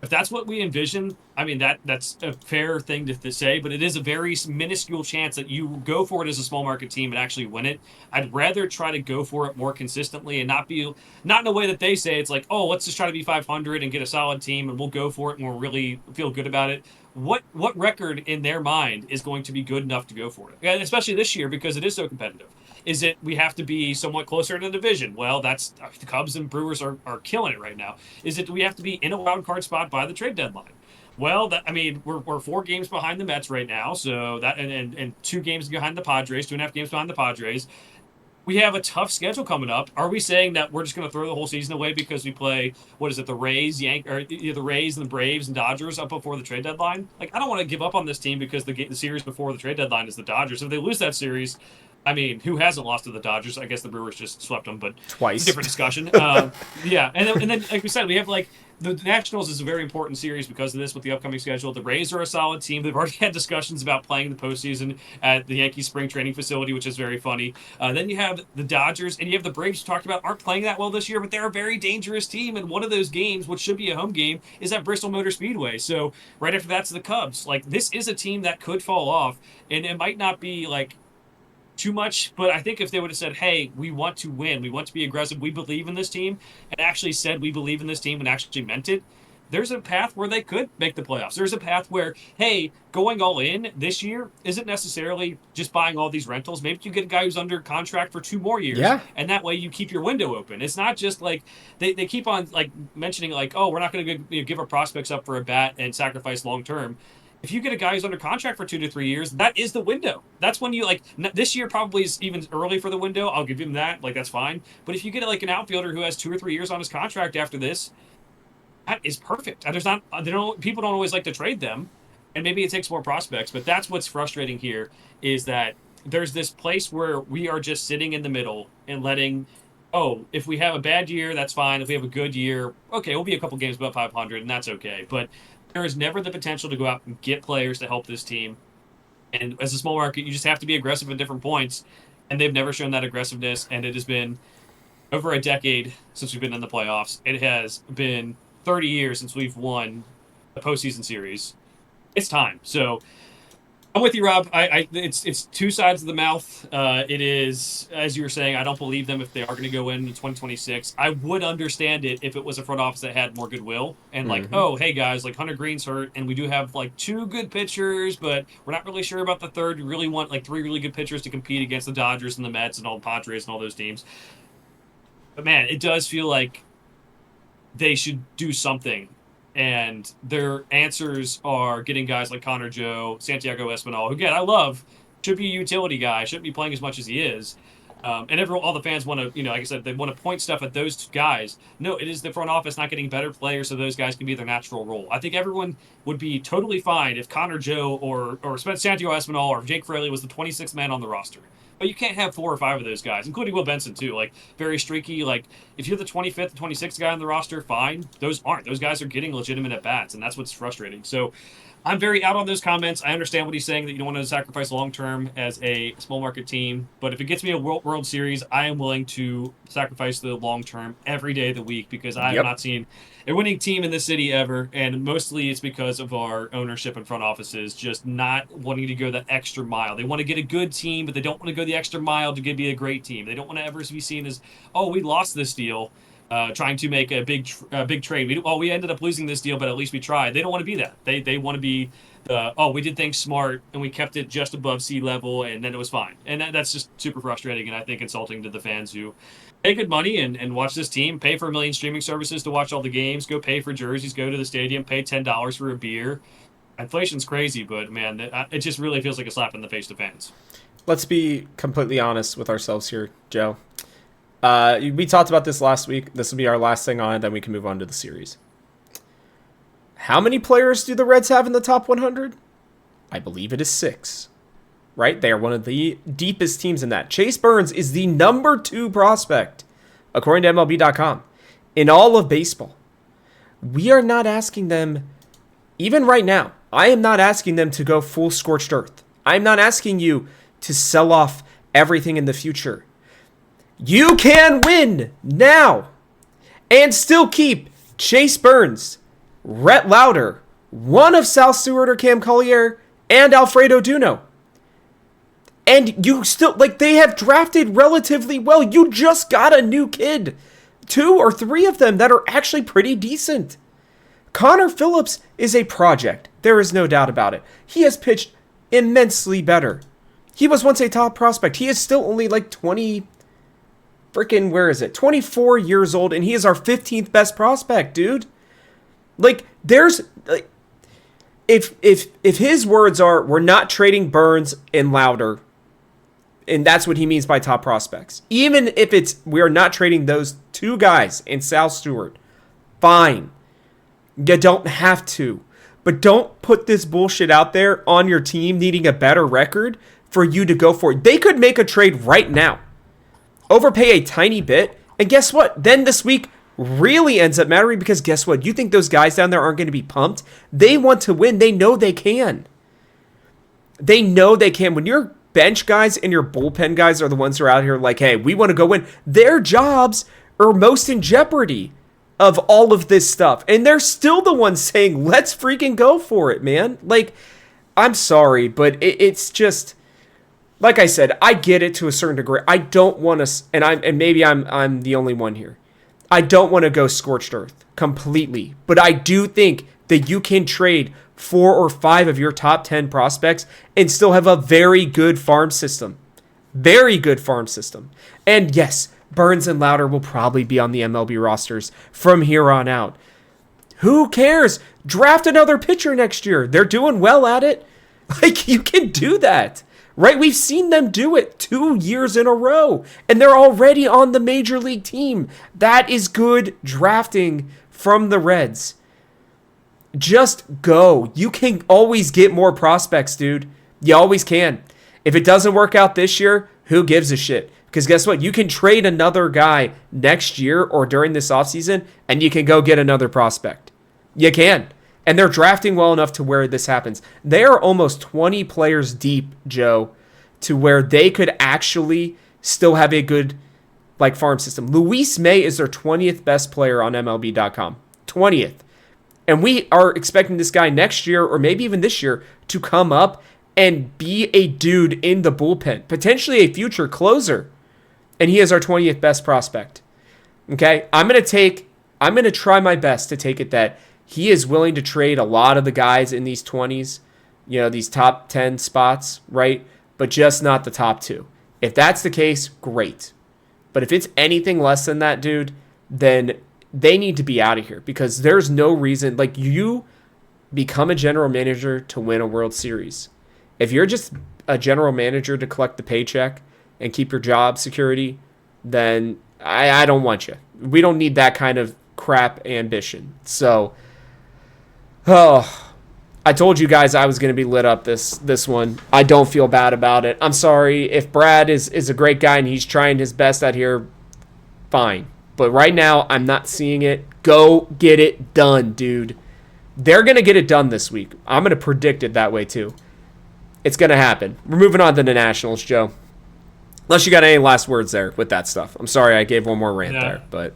If that's what we envision, I mean that's a fair thing to say, but it is a very minuscule chance that you go for it as a small market team and actually win it. I'd rather try to go for it more consistently and not in a way that they say it's like, oh, let's just try to be 500 and get a solid team and we'll go for it and we'll really feel good about it. What record in their mind is going to be good enough to go for it? And especially this year because it is so competitive. Is it we have to be somewhat closer in the division? Well, that's the Cubs and Brewers are killing it right now. Is it do we have to be in a wild card spot by the trade deadline? Well, that I mean, we're 4 games behind the Mets right now, so that and 2 games behind the Padres, 2.5 games behind the Padres. We have a tough schedule coming up. Are we saying that we're just going to throw the whole season away because we play what is it, the Rays, or the Rays and the Braves and Dodgers up before the trade deadline? Like, I don't want to give up on this team because the series before the trade deadline is the Dodgers. If they lose that series, I mean, who hasn't lost to the Dodgers? I guess the Brewers just swept them, but it's a Twice. different discussion. Yeah, and then like we said, we have like the Nationals is a very important series because of this with the upcoming schedule. The Rays are a solid team. They've already had discussions about playing the postseason at the Yankees spring training facility, which is very funny. Then you have the Dodgers and you have the Braves you talked about aren't playing that well this year, but they're a very dangerous team. And one of those games, which should be a home game, is at Bristol Motor Speedway. So right after that's the Cubs. Like this is a team that could fall off, and it might not be like too much, but I think if they would have said, hey, we want to win, we want to be aggressive, we believe in this team, and actually said we believe in this team and actually meant it, there's a path where they could make the playoffs. There's a path where, hey, going all in this year isn't necessarily just buying all these rentals. Maybe you get a guy who's under contract for 2 more years, Yeah. and that way you keep your window open. It's not just like they keep on like mentioning like, oh, we're not going to give our prospects up for a bat and sacrifice long term. If you get a guy who's under contract for 2 to 3 years, that is the window. That's when you like this year probably is even early for the window. I'll give him that. Like that's fine. But if you get like an outfielder who has 2 or 3 years on his contract after this, that is perfect. There's not they don't people don't always like to trade them, and maybe it takes more prospects. But that's what's frustrating here is that there's this place where we are just sitting in the middle and letting. Oh, if we have a bad year, that's fine. If we have a good year, okay, we'll be a couple games above 500, and that's okay. But there is never the potential to go out and get players to help this team. And as a small market, you just have to be aggressive at different points. And they've never shown that aggressiveness. And it has been over a decade since we've been in the playoffs. It has been 30 years since we've won a postseason series. It's time. So I'm with you, Rob. It's two sides of the mouth. It is, as you were saying, I don't believe them if they are going to go in 2026. I would understand it if it was a front office that had more goodwill and like, oh, hey guys, like Hunter Green's hurt, and we do have like 2 good pitchers, but we're not really sure about the third. We really want like 3 really good pitchers to compete against the Dodgers and the Mets and all the Padres and all those teams. But man, it does feel like they should do something. And their answers are getting guys like Connor Joe, Santiago Espinal, who, again, I love, should be a utility guy, shouldn't be playing as much as he is. And all the fans want to, like I said, they want to point stuff at those guys. No, it is the front office not getting better players so those guys can be their natural role. I think everyone would be totally fine if Connor Joe or Santiago Espinal or Jake Fraley was the 26th man on the roster. But you can't have 4 or 5 of those guys, including Will Benson too. Like very streaky. Like if you're the 25th, 26th guy on the roster, fine. Those aren't. Those guys are getting legitimate at bats, and that's what's frustrating. So I'm very out on those comments. I understand what he's saying that you don't want to sacrifice long term as a small market team, but if it gets me a World Series, I am willing to sacrifice the long term every day of the week because I have not seen a winning team in this city ever, and mostly it's because of our ownership and front offices just not wanting to go that extra mile. They want to get a good team, but they don't want to go the extra mile to be a great team. They don't want to ever be seen as, oh, we lost this deal. Trying to make a big trade. We ended up losing this deal, but at least we tried. They don't want to be that. They want to be we did things smart and we kept it just above sea level and then it was fine. And that's just super frustrating and I think insulting to the fans who pay good money and watch this team, pay for a million streaming services to watch all the games, go pay for jerseys, go to the stadium, pay $10 for a beer. Inflation's crazy, but man, it just really feels like a slap in the face to fans. Let's be completely honest with ourselves here, Joe. We talked about this last week. This will be our last thing on it, then we can move on to the series. How many players do the Reds have in the top 100? I believe it is 6. Right? They are one of the deepest teams in that. Chase Burns is the number 2 prospect, according to MLB.com, in all of baseball. We are not asking them, even right now, I am not asking them to go full scorched earth. I'm not asking you to sell off everything in the future. You can win now and still keep Chase Burns, Rhett Lauder, one of Sal Stewart or Cam Collier, and Alfredo Duno. And you still, like, they have drafted relatively well. You just got a new kid. 2 or 3 of them that are actually pretty decent. Connor Phillips is a project. There is no doubt about it. He has pitched immensely better. He was once a top prospect. He is still only like 24 years old, and he is our 15th best prospect, dude. Like, there's, like, if his words are, we're not trading Burns and Lauder, and that's what he means by top prospects. Even if it's, we are not trading those 2 guys and Sal Stewart, fine. You don't have to. But don't put this bullshit out there on your team needing a better record for you to go for it. They could make a trade right now, overpay a tiny bit, and guess what? Then this week really ends up mattering because guess what? You think those guys down there aren't going to be pumped? They want to win. They know they can. They know they can. When your bench guys and your bullpen guys are the ones who are out here like, hey, we want to go win, their jobs are most in jeopardy of all of this stuff. And they're still the ones saying, let's freaking go for it, man. Like, I'm sorry, but it's just, like I said, I get it to a certain degree. I don't want to, and maybe I'm the only one here. I don't want to go scorched earth completely, but I do think that you can trade 4 or 5 of your top 10 prospects and still have a very good farm system. Very good farm system. And yes, Burns and Lauder will probably be on the MLB rosters from here on out. Who cares? Draft another pitcher next year. They're doing well at it. Like, you can do that, right? We've seen them do it 2 years in a row, and they're already on the major league team. That is good drafting from the Reds. Just go. You can always get more prospects, dude. You always can. If it doesn't work out this year, who gives a shit? Because guess what? You can trade another guy next year or during this offseason, and you can go get another prospect. You can. And they're drafting well enough to where this happens. They are almost 20 players deep, Joe, to where they could actually still have a good farm system. Luis May is their 20th best player on MLB.com. 20th. And we are expecting this guy next year, or maybe even this year, to come up and be a dude in the bullpen. Potentially a future closer. And he is our 20th best prospect. Okay? I'm going to try my best to take it that he is willing to trade a lot of the guys in these 20s, these top 10 spots, right? But just not the top 2. If that's the case, great. But if it's anything less than that, dude, then they need to be out of here because there's no reason. You become a general manager to win a World Series. If you're just a general manager to collect the paycheck and keep your job security, then I don't want you. We don't need that kind of crap ambition. So, I told you guys I was going to be lit up this one. I don't feel bad about it. I'm sorry. If Brad is a great guy and he's trying his best out here, fine. But right now, I'm not seeing it. Go get it done, dude. They're going to get it done this week. I'm going to predict it that way, too. It's going to happen. We're moving on to the Nationals, Joe. Unless you got any last words there with that stuff. I'm sorry I gave one more rant there, but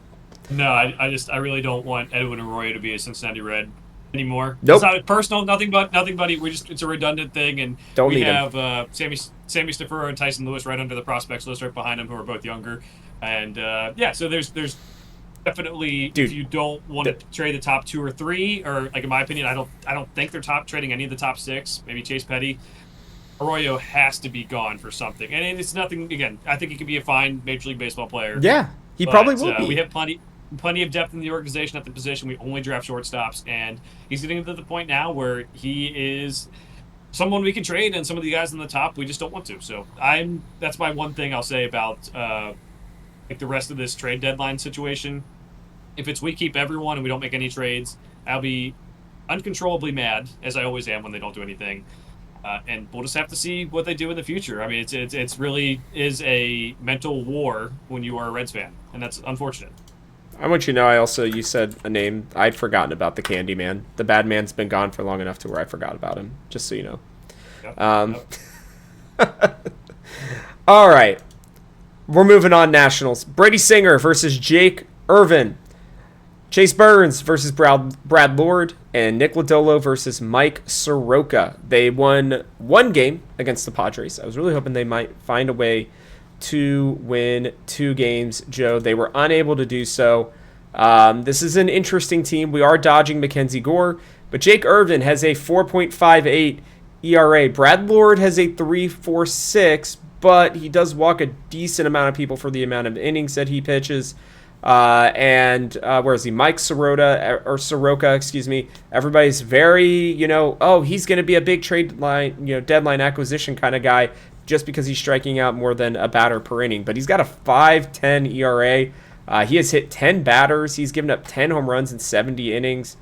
no, I really don't want Edwin Arroyo to be a Cincinnati Red anymore. Nope. It's not personal, nothing but it's a redundant thing, and don't we need have Sammy Stafuro and Tyson Lewis right under the prospects list right behind them, who are both younger, and so there's definitely, dude, if you don't want to trade the top 2 or 3, or in my opinion, I don't think they're trading any of the top 6. Maybe Chase Petty. Arroyo has to be gone for something, and it's nothing. Again, I think he could be a fine Major League Baseball player. Yeah, he probably will be. We have plenty of depth in the organization at the position. We only draft shortstops, and he's getting to the point now where he is someone we can trade, and some of the guys on the top we just don't want to. So that's my one thing I'll say about the rest of this trade deadline situation. If it's we keep everyone and we don't make any trades, I'll be uncontrollably mad, as I always am when they don't do anything. And we'll just have to see what they do in the future. I mean, it's really is a mental war when you are a Reds fan, and that's unfortunate. I want you to know, you said a name. I'd forgotten about the Candyman. The bad man's been gone for long enough to where I forgot about him, just so you know. Yep. Um, Yep. all right. We're moving on Nationals. Brady Singer versus Jake Irvin. Chase Burns versus Brad Lord. And Nick Lodolo versus Mike Soroka. They won one game against the Padres. I was really hoping they might find a way to win 2 games, Joe. They were unable to do so. This is an interesting team. We are dodging Mackenzie Gore, but Jake Irvin has a 4.58 ERA. Brad Lord has a 3.46, but he does walk a decent amount of people for the amount of innings that he pitches. Where is he? Mike Soroka, excuse me. Everybody's very, he's going to be a big deadline acquisition kind of guy, just because he's striking out more than a batter per inning. But he's got a 5.10 ERA. He has hit 10 batters. He's given up 10 home runs in 70 innings.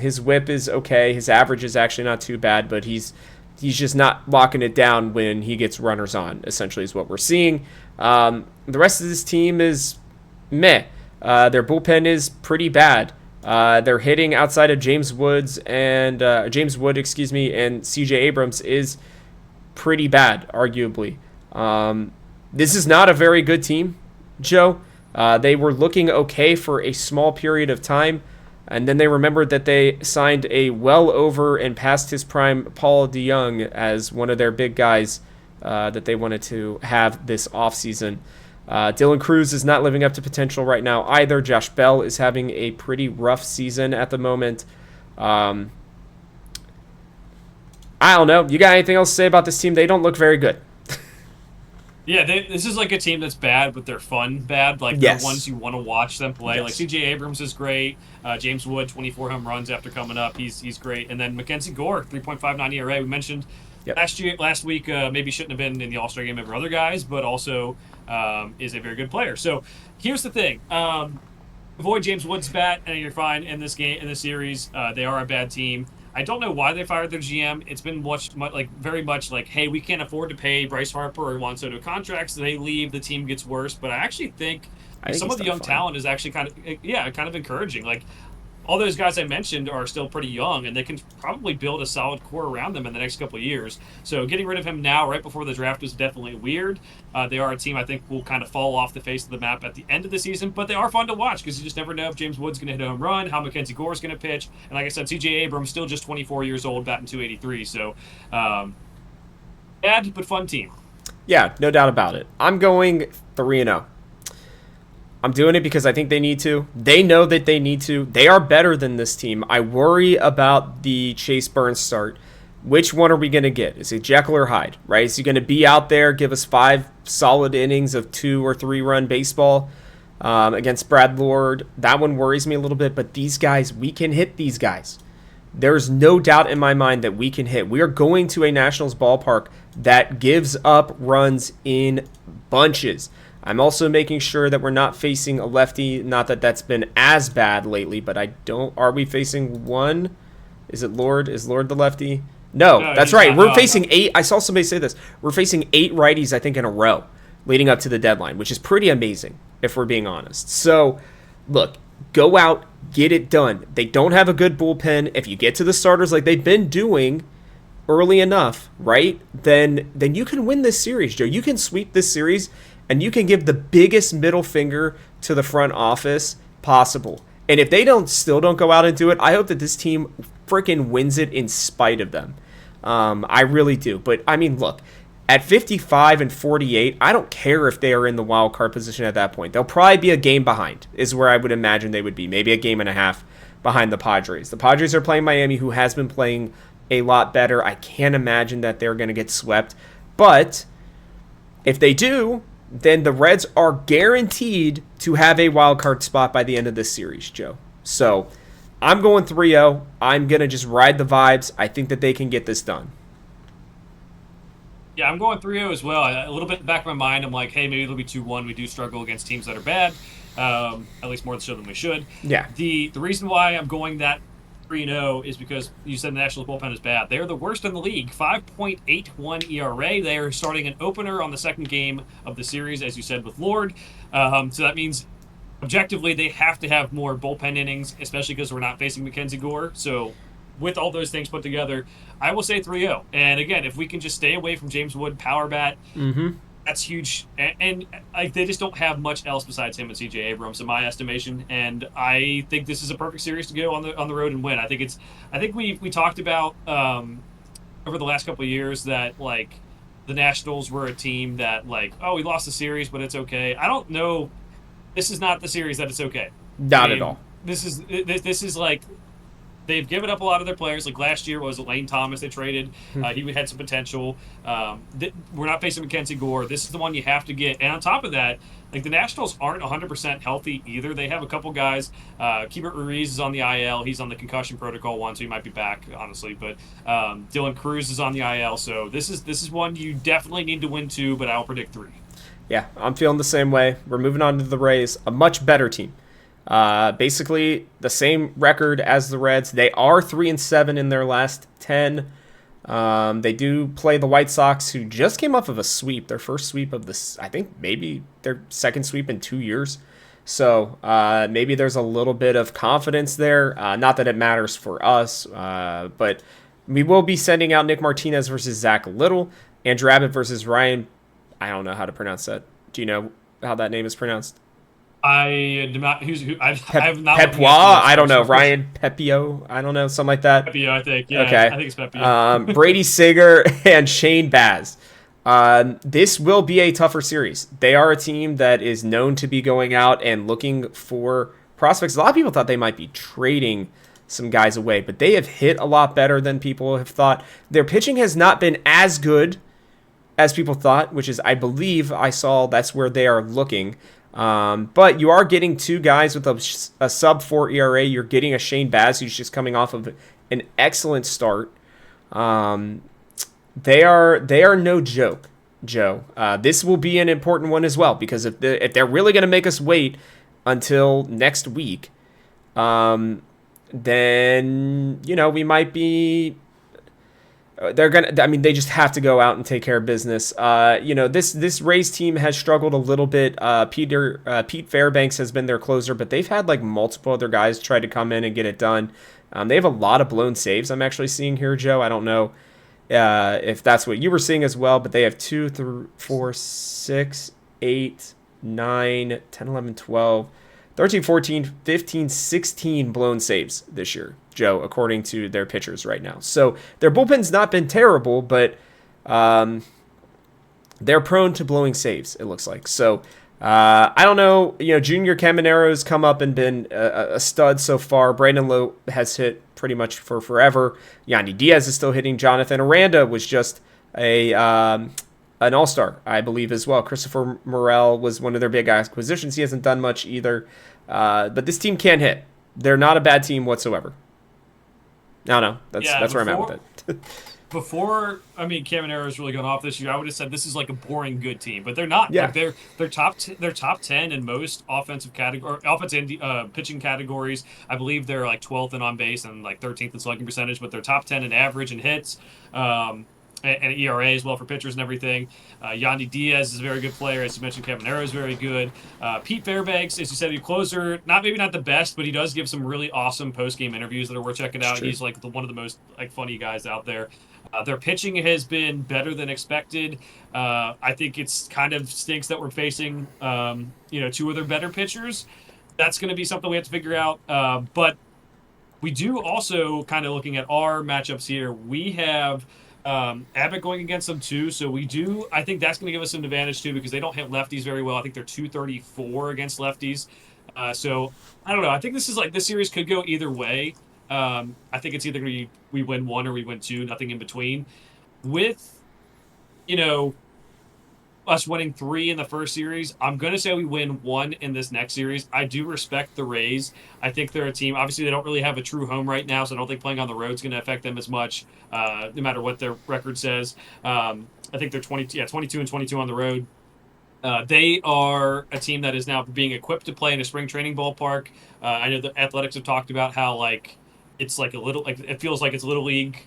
His whip is okay. His average is actually not too bad, but he's just not locking it down when he gets runners on, essentially, is what we're seeing. The rest of this team is meh. Their bullpen is pretty bad. They're hitting outside of James Wood, and CJ Abrams is pretty bad, arguably. This is not a very good team, Joe. They were looking okay for a small period of time, and then they remembered that they signed a well over and past his prime Paul DeYoung as one of their big guys that they wanted to have this offseason. Dylan Cruz is not living up to potential right now either. Josh Bell is having a pretty rough season at the moment. I don't know. You got anything else to say about this team? They don't look very good. Yeah, this is like a team that's bad, but they're fun bad. Like, yes. The ones you want to watch them play. Yes. Like, C.J. Abrams is great. James Wood, 24 home runs after coming up. He's great. And then Mackenzie Gore, 3.59 ERA. We mentioned last week maybe shouldn't have been in the All-Star game over other guys, but also is a very good player. So here's the thing. Avoid James Wood's bat, and you're fine in this series. They are a bad team. I don't know why they fired their GM. It's been very much like, hey, we can't afford to pay Bryce Harper or Juan Soto contracts. They leave, the team gets worse. But I actually think some of the young talent is actually kind of encouraging. Like, all those guys I mentioned are still pretty young, and they can probably build a solid core around them in the next couple of years. So getting rid of him now, right before the draft, was definitely weird. They are a team I think will kind of fall off the face of the map at the end of the season, but they are fun to watch because you just never know if James Wood's going to hit a home run, how Mackenzie Gore's going to pitch. And like I said, C.J. Abrams still just 24 years old, batting .283. So bad but fun team. Yeah, no doubt about it. I'm going 3-0. I'm doing it because I think they need to. They know that they need to. They are better than this team. I worry about the Chase Burns start. Which one are we going to get? Is it Jekyll or Hyde, right? Is he going to be out there, give us 5 solid innings of 2 or 3 run baseball against Brad Lord? That one worries me a little bit, but these guys, we can hit these guys. There's no doubt in my mind that we can hit. We are going to a Nationals ballpark that gives up runs in bunches. I'm also making sure that we're not facing a lefty. Not that that's been as bad lately, but are we facing one? Is it Lord? Is Lord the lefty? No, that's right. We're facing 8. I saw somebody say this. We're facing 8 righties, I think, in a row leading up to the deadline, which is pretty amazing, if we're being honest. So, look, go out, get it done. They don't have a good bullpen. If you get to the starters like they've been doing early enough, right, then you can win this series, Joe. You can sweep this series, and you can give the biggest middle finger to the front office possible. And if they still don't go out and do it, I hope that this team freaking wins it in spite of them. I really do. But, I mean, look, at 55 and 48, I don't care if they are in the wild card position at that point. They'll probably be a game behind, is where I would imagine they would be. Maybe a game and a half behind the Padres. The Padres are playing Miami, who has been playing a lot better. I can't imagine that they're going to get swept. But if they do, then the Reds are guaranteed to have a wild card spot by the end of this series, Joe. So I'm going 3-0. I'm going to just ride the vibes. I think that they can get this done. Yeah, I'm going 3-0 as well. A little bit in the back of my mind, I'm like, hey, maybe it'll be 2-1. We do struggle against teams that are bad, at least more so than we should. Yeah. The reason why I'm going that 3-0 is because you said the Nationals bullpen is bad. They're the worst in the league, 5.81 ERA. They are starting an opener on the second game of the series, as you said, with Lord. So that means objectively they have to have more bullpen innings, especially because we're not facing Mackenzie Gore. So with all those things put together, I will say 3-0. And again, if we can just stay away from James Wood power bat, Mm-hmm. that's huge. And like they just don't have much else besides him and CJ Abrams, in my estimation. And I think this is a perfect series to go on the road and win. I think we talked about over the last couple of years that like the Nationals were a team that like, oh, we lost the series, but it's okay. I don't know. This is not the series that it's okay. I Not at mean, all. this is like they've given up a lot of their players. Like last year was Lane Thomas they traded. He had some potential. We're not facing Mackenzie Gore. This is the one you have to get. And on top of that, like the Nationals aren't 100% healthy either. They have a couple guys. Keibert Ruiz is on the IL. He's on the concussion protocol one, so he might be back, honestly. But Dylan Cruz is on the IL. So this is one you definitely need to win two, but I'll predict three. Yeah, I'm feeling the same way. We're moving on to the Rays, a much better team. Basically the same record as the Reds. They are 3-7 in their last 10. They do play the White Sox, who just came off of a sweep, their first sweep of this, I think maybe their second sweep in 2 years. So maybe there's a little bit of confidence there. Not that it matters for us, but we will be sending out Nick Martinez versus Zach Little, Andrew Abbott versus Ryan. I don't know how to pronounce that. Do you know how that name is pronounced? I do not. I have not looking Pepois? at the list, I don't know. so- Ryan Pepio? I don't know. Something like that. Pepio, I think. Yeah, Okay. I think it's Pepio. Brady Singer and Shane Baz. This will be a tougher series. They are a team that is known to be going out and looking for prospects. A lot of people thought they might be trading some guys away, but they have hit a lot better than people have thought. Their pitching has not been as good as people thought, which is, I believe, I saw that's where they are looking. But you are getting two guys with a sub 4 ERA. You're getting a Shane Baz who's just coming off of an excellent start. They are no joke, Joe. This will be an important one as well, because if they're really going to make us wait until next week, then we might be. They're gonna. I mean, they just have to go out and take care of business. This Rays team has struggled a little bit. Pete Fairbanks has been their closer, but they've had like multiple other guys try to come in and get it done. They have a lot of blown saves. I'm actually seeing here, Joe. I don't know if that's what you were seeing as well, but they have 2, 3, 4, 6, 8, 9, 10, 11, 12, 13, 14, 15, 16 blown saves this year, Joe, according to their pitchers right now. So their bullpen's not been terrible, but they're prone to blowing saves, it looks like. So I don't know. Junior Camanero's come up and been a stud so far. Brandon Lowe has hit pretty much for forever. Yandy Diaz is still hitting. Jonathan Aranda was just an all-star, I believe, as well. Christopher Morel was one of their big acquisitions. He hasn't done much either. But this team can hit. They're not a bad team whatsoever. No, that's where I'm at with it. Before, I mean, Camanero's really gone off this year, I would have said this is like a boring good team, but they're not. Yeah. Like they're top 10 in most offensive and pitching categories. I believe they're like 12th in on base and like 13th in slugging percentage, but they're top 10 in average and hits. And ERA as well for pitchers and everything. Yandy Diaz is a very good player. As you mentioned, Caminero is very good. Pete Fairbanks, as you said, he's closer. Maybe not the best, but he does give some really awesome post-game interviews that are worth checking out. He's like one of the most like funny guys out there. Their pitching has been better than expected. I think it's kind of stinks that we're facing two of their better pitchers. That's going to be something we have to figure out. But we do also, kind of looking at our matchups here, we have Abbott going against them too, so I think that's going to give us an advantage too, because they don't hit lefties very well. I think they're 234 against lefties. So I don't know. I think this series could go either way. I think it's either going to be we win one or we win two, nothing in between. With, us winning 3 in the first series, I'm going to say we win 1 in this next series. I do respect the Rays. I think they're a team. Obviously, they don't really have a true home right now, so I don't think playing on the road is going to affect them as much, no matter what their record says. I think they're 22 and 22 on the road. They are a team that is now being equipped to play in a spring training ballpark. I know the Athletics have talked about how, it's like a little like it feels like it's little league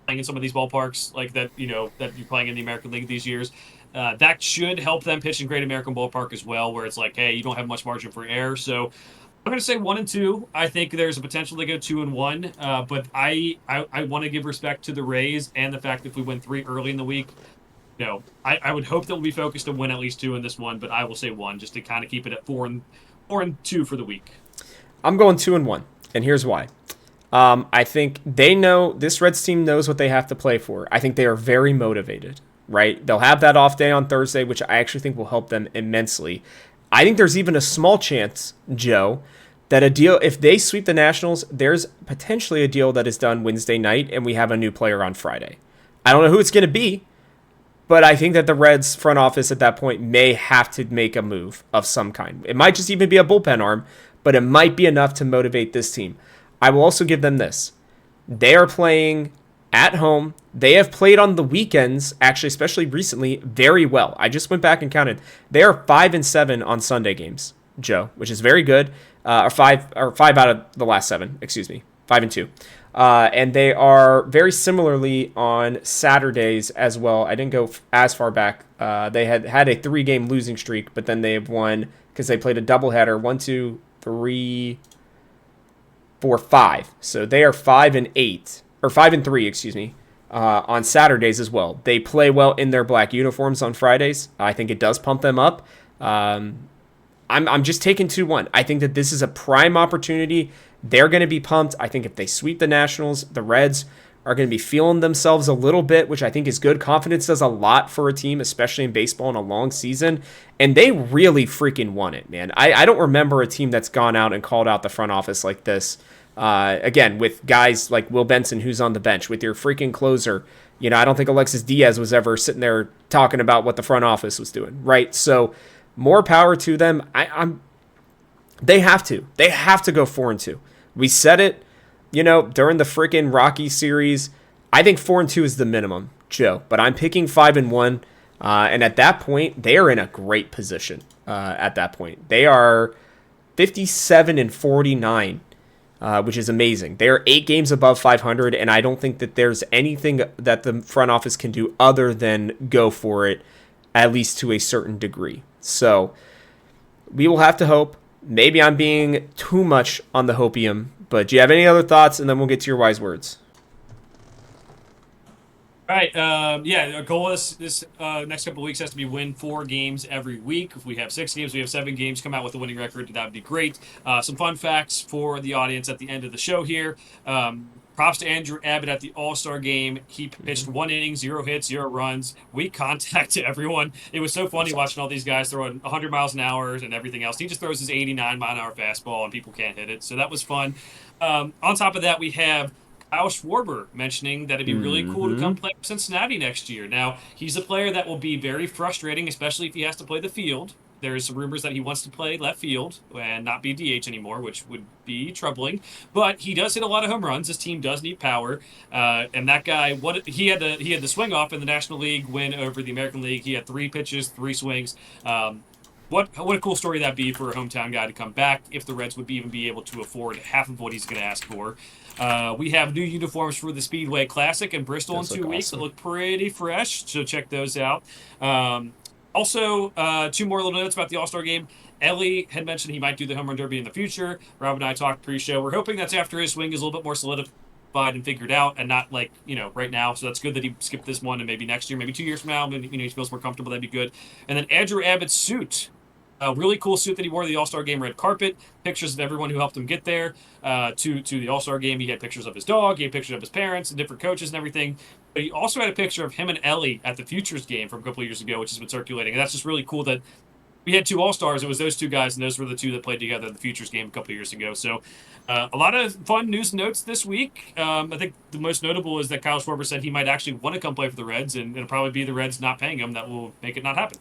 playing in some of these ballparks like that, that you're playing in the American League these years. That should help them pitch in Great American Ballpark as well, where it's like, hey, you don't have much margin for error. So I'm going to say 1-2. I think there's a potential to go 2-1, but I want to give respect to the Rays and the fact that if we win 3 early in the week, I would hope that we'll be focused to win at least 2 in this one, but I will say 1 just to kind of keep it at 4-2 for the week. I'm going 2-1, and here's why. I think they know this Reds team knows what they have to play for. I think they are very motivated, right? They'll have that off day on Thursday, which I actually think will help them immensely. I think there's even a small chance, Joe, that a deal, if they sweep the Nationals, there's potentially a deal that is done Wednesday night and we have a new player on Friday. I don't know who it's going to be, but I think that the Reds front office at that point may have to make a move of some kind. It might just even be a bullpen arm, but it might be enough to motivate this team. I will also give them this. They are playing at home. They have played on the weekends, actually, especially recently, very well. I just went back and counted. They are 5-7 on Sunday games, Joe, which is very good. Or five out of the last 7. Excuse me, 5-2. And they are very similarly on Saturdays as well. I didn't go as far back. They had a 3-game losing streak, but then they have won because they played a doubleheader. 1, 2, 3, 4, 5. So they are 5-8 or 5-3, excuse me, on Saturdays as well. They play well in their black uniforms on Fridays. I think it does pump them up. I'm just taking 2-1. I think that this is a prime opportunity. They're going to be pumped. I think if they sweep the Nationals, the Reds are going to be feeling themselves a little bit, which I think is good. Confidence does a lot for a team, especially in baseball in a long season. And they really freaking won it, man. I don't remember a team that's gone out and called out the front office like this. Again, with guys like Will Benson, who's on the bench, with your freaking closer. I don't think Alexis Diaz was ever sitting there talking about what the front office was doing, right? So more power to them. They have to go 4-2. We said it, during the freaking Rocky series. I think 4-2 is the minimum, Joe. But I'm picking 5-1, and at that point, they are in a great position. At that point, they are 57-49, which is amazing. They are 8 games above 500, and I don't think that there's anything that the front office can do other than go for it, at least to a certain degree. So we will have to hope. Maybe I'm being too much on the hopium, but do you have any other thoughts? And then we'll get to your wise words. All right. Our goal this next couple of weeks has to be win 4 games every week. If we have 6 games, we have 7 games. Come out with a winning record. That would be great. Some fun facts for the audience at the end of the show here. Props to Andrew Abbott at the All-Star game. He pitched 1 inning, 0 hits, 0 runs. Weak contact to everyone. It was so funny watching all these guys throwing 100 miles an hour and everything else. He just throws his 89-mile-an-hour fastball, and people can't hit it. So that was fun. On top of that, we have Kyle Schwarber mentioning that it'd be really cool to come play for Cincinnati next year. Now, he's a player that will be very frustrating, especially if he has to play the field. There's some rumors that he wants to play left field and not be DH anymore, which would be troubling. But he does hit a lot of home runs. His team does need power, and that guy, he had the swing off in the National League win over the American League. He had 3 pitches, 3 swings. What a cool story that'd be for a hometown guy to come back if the Reds would even be able to afford half of what he's going to ask for. We have new uniforms for the Speedway Classic in Bristol in 2 weeks that look pretty fresh, so check those out. Also, 2 more little notes about the All-Star game. Ellie had mentioned he might do the home run derby in the future. Rob and I talked pre-show. We're hoping that's after his swing is a little bit more solidified and figured out and not right now. So that's good that he skipped this one and maybe next year, maybe 2 years from now, when he feels more comfortable, that'd be good. And then Andrew Abbott's suit. A really cool suit that he wore to the All-Star Game red carpet. Pictures of everyone who helped him get there to the All-Star Game. He had pictures of his dog. He had pictures of his parents and different coaches and everything. But he also had a picture of him and Ellie at the Futures game from a couple of years ago, which has been circulating. And that's just really cool that we had 2 All-Stars. It was those 2 guys, and those were the 2 that played together at the Futures game a couple of years ago. So a lot of fun news notes this week. I think the most notable is that Kyle Schwarber said he might actually want to come play for the Reds, and it'll probably be the Reds not paying him that will make it not happen.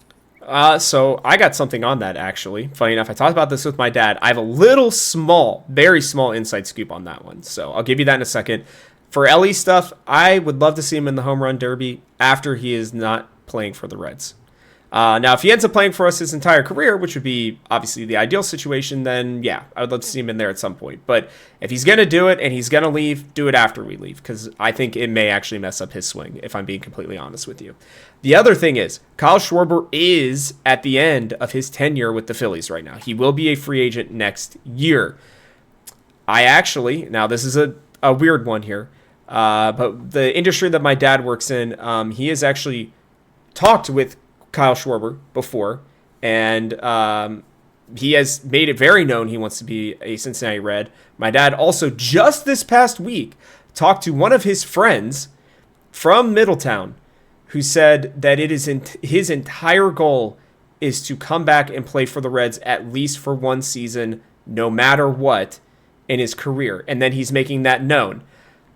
So I got something on that, actually. Funny enough, I talked about this with my dad. I have a little small, very small inside scoop on that one. So I'll give you that in a second. For Ellie stuff, I would love to see him in the home run derby after he is not playing for the Reds. Now, if he ends up playing for us his entire career, which would be obviously the ideal situation, then yeah, I would love to see him in there at some point. But if he's going to do it and he's going to leave, do it after we leave, because I think it may actually mess up his swing, if I'm being completely honest with you. The other thing is, Kyle Schwarber is at the end of his tenure with the Phillies right now. He will be a free agent next year. Now this is a weird one here, but the industry that my dad works in, he has actually talked with Kyle Schwarber before, and he has made it very known he wants to be a Cincinnati Red. My dad also just this past week talked to one of his friends from Middletown who said that it is his entire goal is to come back and play for the Reds at least for one season, no matter what, in his career. And then he's making that known.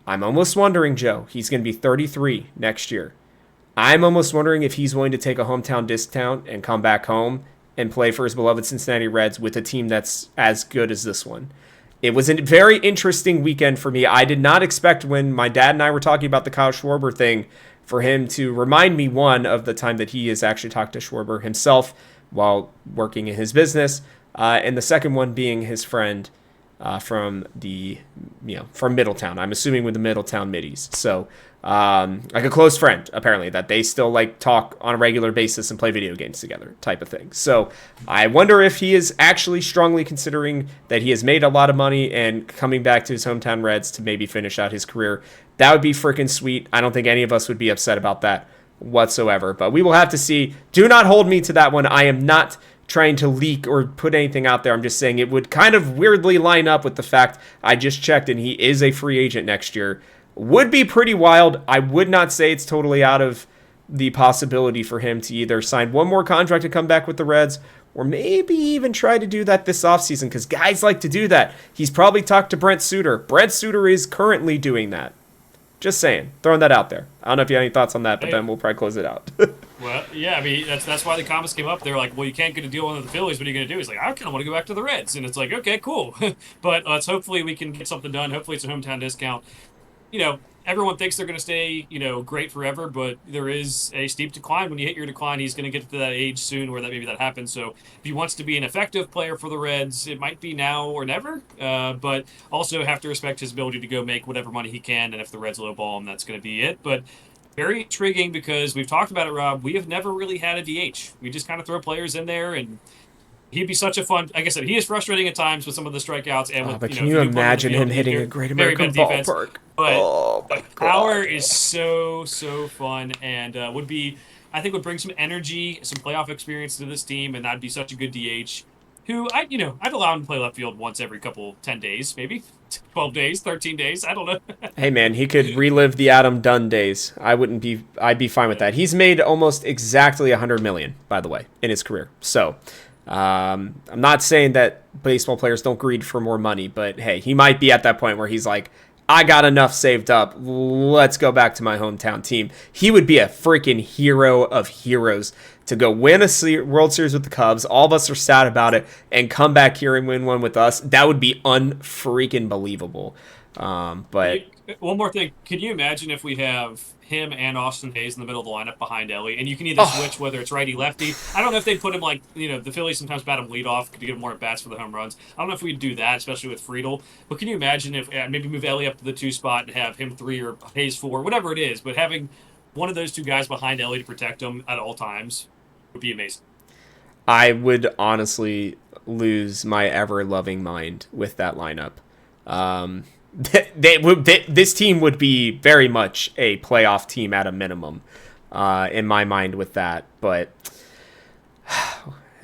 I'm almost wondering, Joe, he's going to be 33 next year. I'm almost wondering if he's willing to take a hometown discount and come back home and play for his beloved Cincinnati Reds with a team that's as good as this one. It was a very interesting weekend for me. I did not expect, when my dad and I were talking about the Kyle Schwarber thing, for him to remind me, one, of the time that he has actually talked to Schwarber himself while working in his business, and the second one being his friend from Middletown. I'm assuming with the Middletown Middies. So, like a close friend, apparently, that they still like talk on a regular basis and play video games together type of thing. So I wonder if he is actually strongly considering that he has made a lot of money and coming back to his hometown Reds to maybe finish out his career. That would be freaking sweet. I don't think any of us would be upset about that whatsoever, but we will have to see. Do not hold me to that one. I am not trying to leak or put anything out there. I'm just saying it would kind of weirdly line up with the fact I just checked and he is a free agent next year. Would be pretty wild. I would not say it's totally out of the possibility for him to either sign one more contract to come back with the Reds or maybe even try to do that this offseason, because guys like to do that. He's probably talked to Brent Suter. Brent Suter is currently doing that. Just saying. Throwing that out there. I don't know if you have any thoughts on that, but then we'll probably close it out. Well, yeah, I mean, that's why the comments came up. They're like, well, you can't get a deal with the Phillies. What are you going to do? He's like, I kind of want to go back to the Reds. And it's like, okay, cool. But let's hopefully we can get something done. Hopefully it's a hometown discount. Everyone thinks they're going to stay, great forever, but there is a steep decline. When you hit your decline, he's going to get to that age soon where maybe that happens. So if he wants to be an effective player for the Reds, it might be now or never. But also have to respect his ability to go make whatever money he can. And if the Reds lowball him, that's going to be it. But very intriguing, because we've talked about it, Rob. We have never really had a DH. We just kind of throw players in there, and he'd be such a fun. Like I said, he is frustrating at times with some of the strikeouts, and with. But can you imagine him hitting a Great American Ballpark? But the power is so fun, and I think would bring some energy, some playoff experience to this team, and that'd be such a good DH. Who I'd allow him to play left field once every 10 days, maybe 12 days, 13 days. I don't know. Hey man, he could relive the Adam Dunn days. I'd be fine with that. He's made almost exactly $100 million, by the way, in his career. So. I'm not saying that baseball players don't greed for more money, but hey, he might be at that point where he's like, I got enough saved up. Let's go back to my hometown team. He would be a freaking hero of heroes to go win a World Series with the Cubs. All of us are sad about it, and come back here and win one with us. That would be unfreaking believable. But one more thing, can you imagine if we have him and Austin Hayes in the middle of the lineup behind Ellie, and you can either switch whether it's righty lefty. I don't know if they put him the Phillies sometimes bat him lead off to give him more at bats for the home runs. I don't know if we'd do that, especially with Friedel. But can you imagine if maybe move Ellie up to the 2 spot and have him 3 or Hayes 4, whatever it is, but having one of those 2 guys behind Ellie to protect him at all times would be amazing. I would honestly lose my ever-loving mind with that lineup. This team would be very much a playoff team at a minimum, in my mind with that. But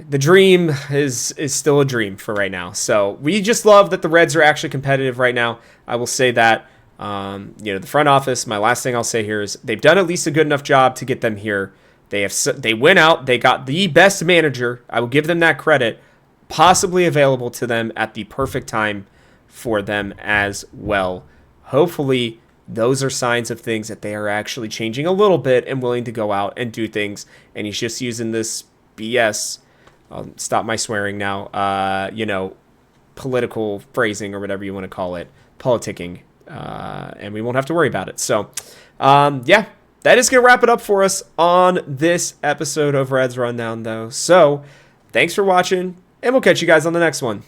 the dream is still a dream for right now. So we just love that the Reds are actually competitive right now. I will say that. The front office, my last thing I'll say here is they've done at least a good enough job to get them here. They went out. They got the best manager. I will give them that credit, possibly available to them at the perfect time for them as well. Hopefully, those are signs of things that they are actually changing a little bit and willing to go out and do things. And he's just using this BS. I'll stop my swearing now. Political phrasing or whatever you want to call it, politicking, and we won't have to worry about it. So, that is going to wrap it up for us on this episode of Reds Rundown, though. So, thanks for watching, and we'll catch you guys on the next one.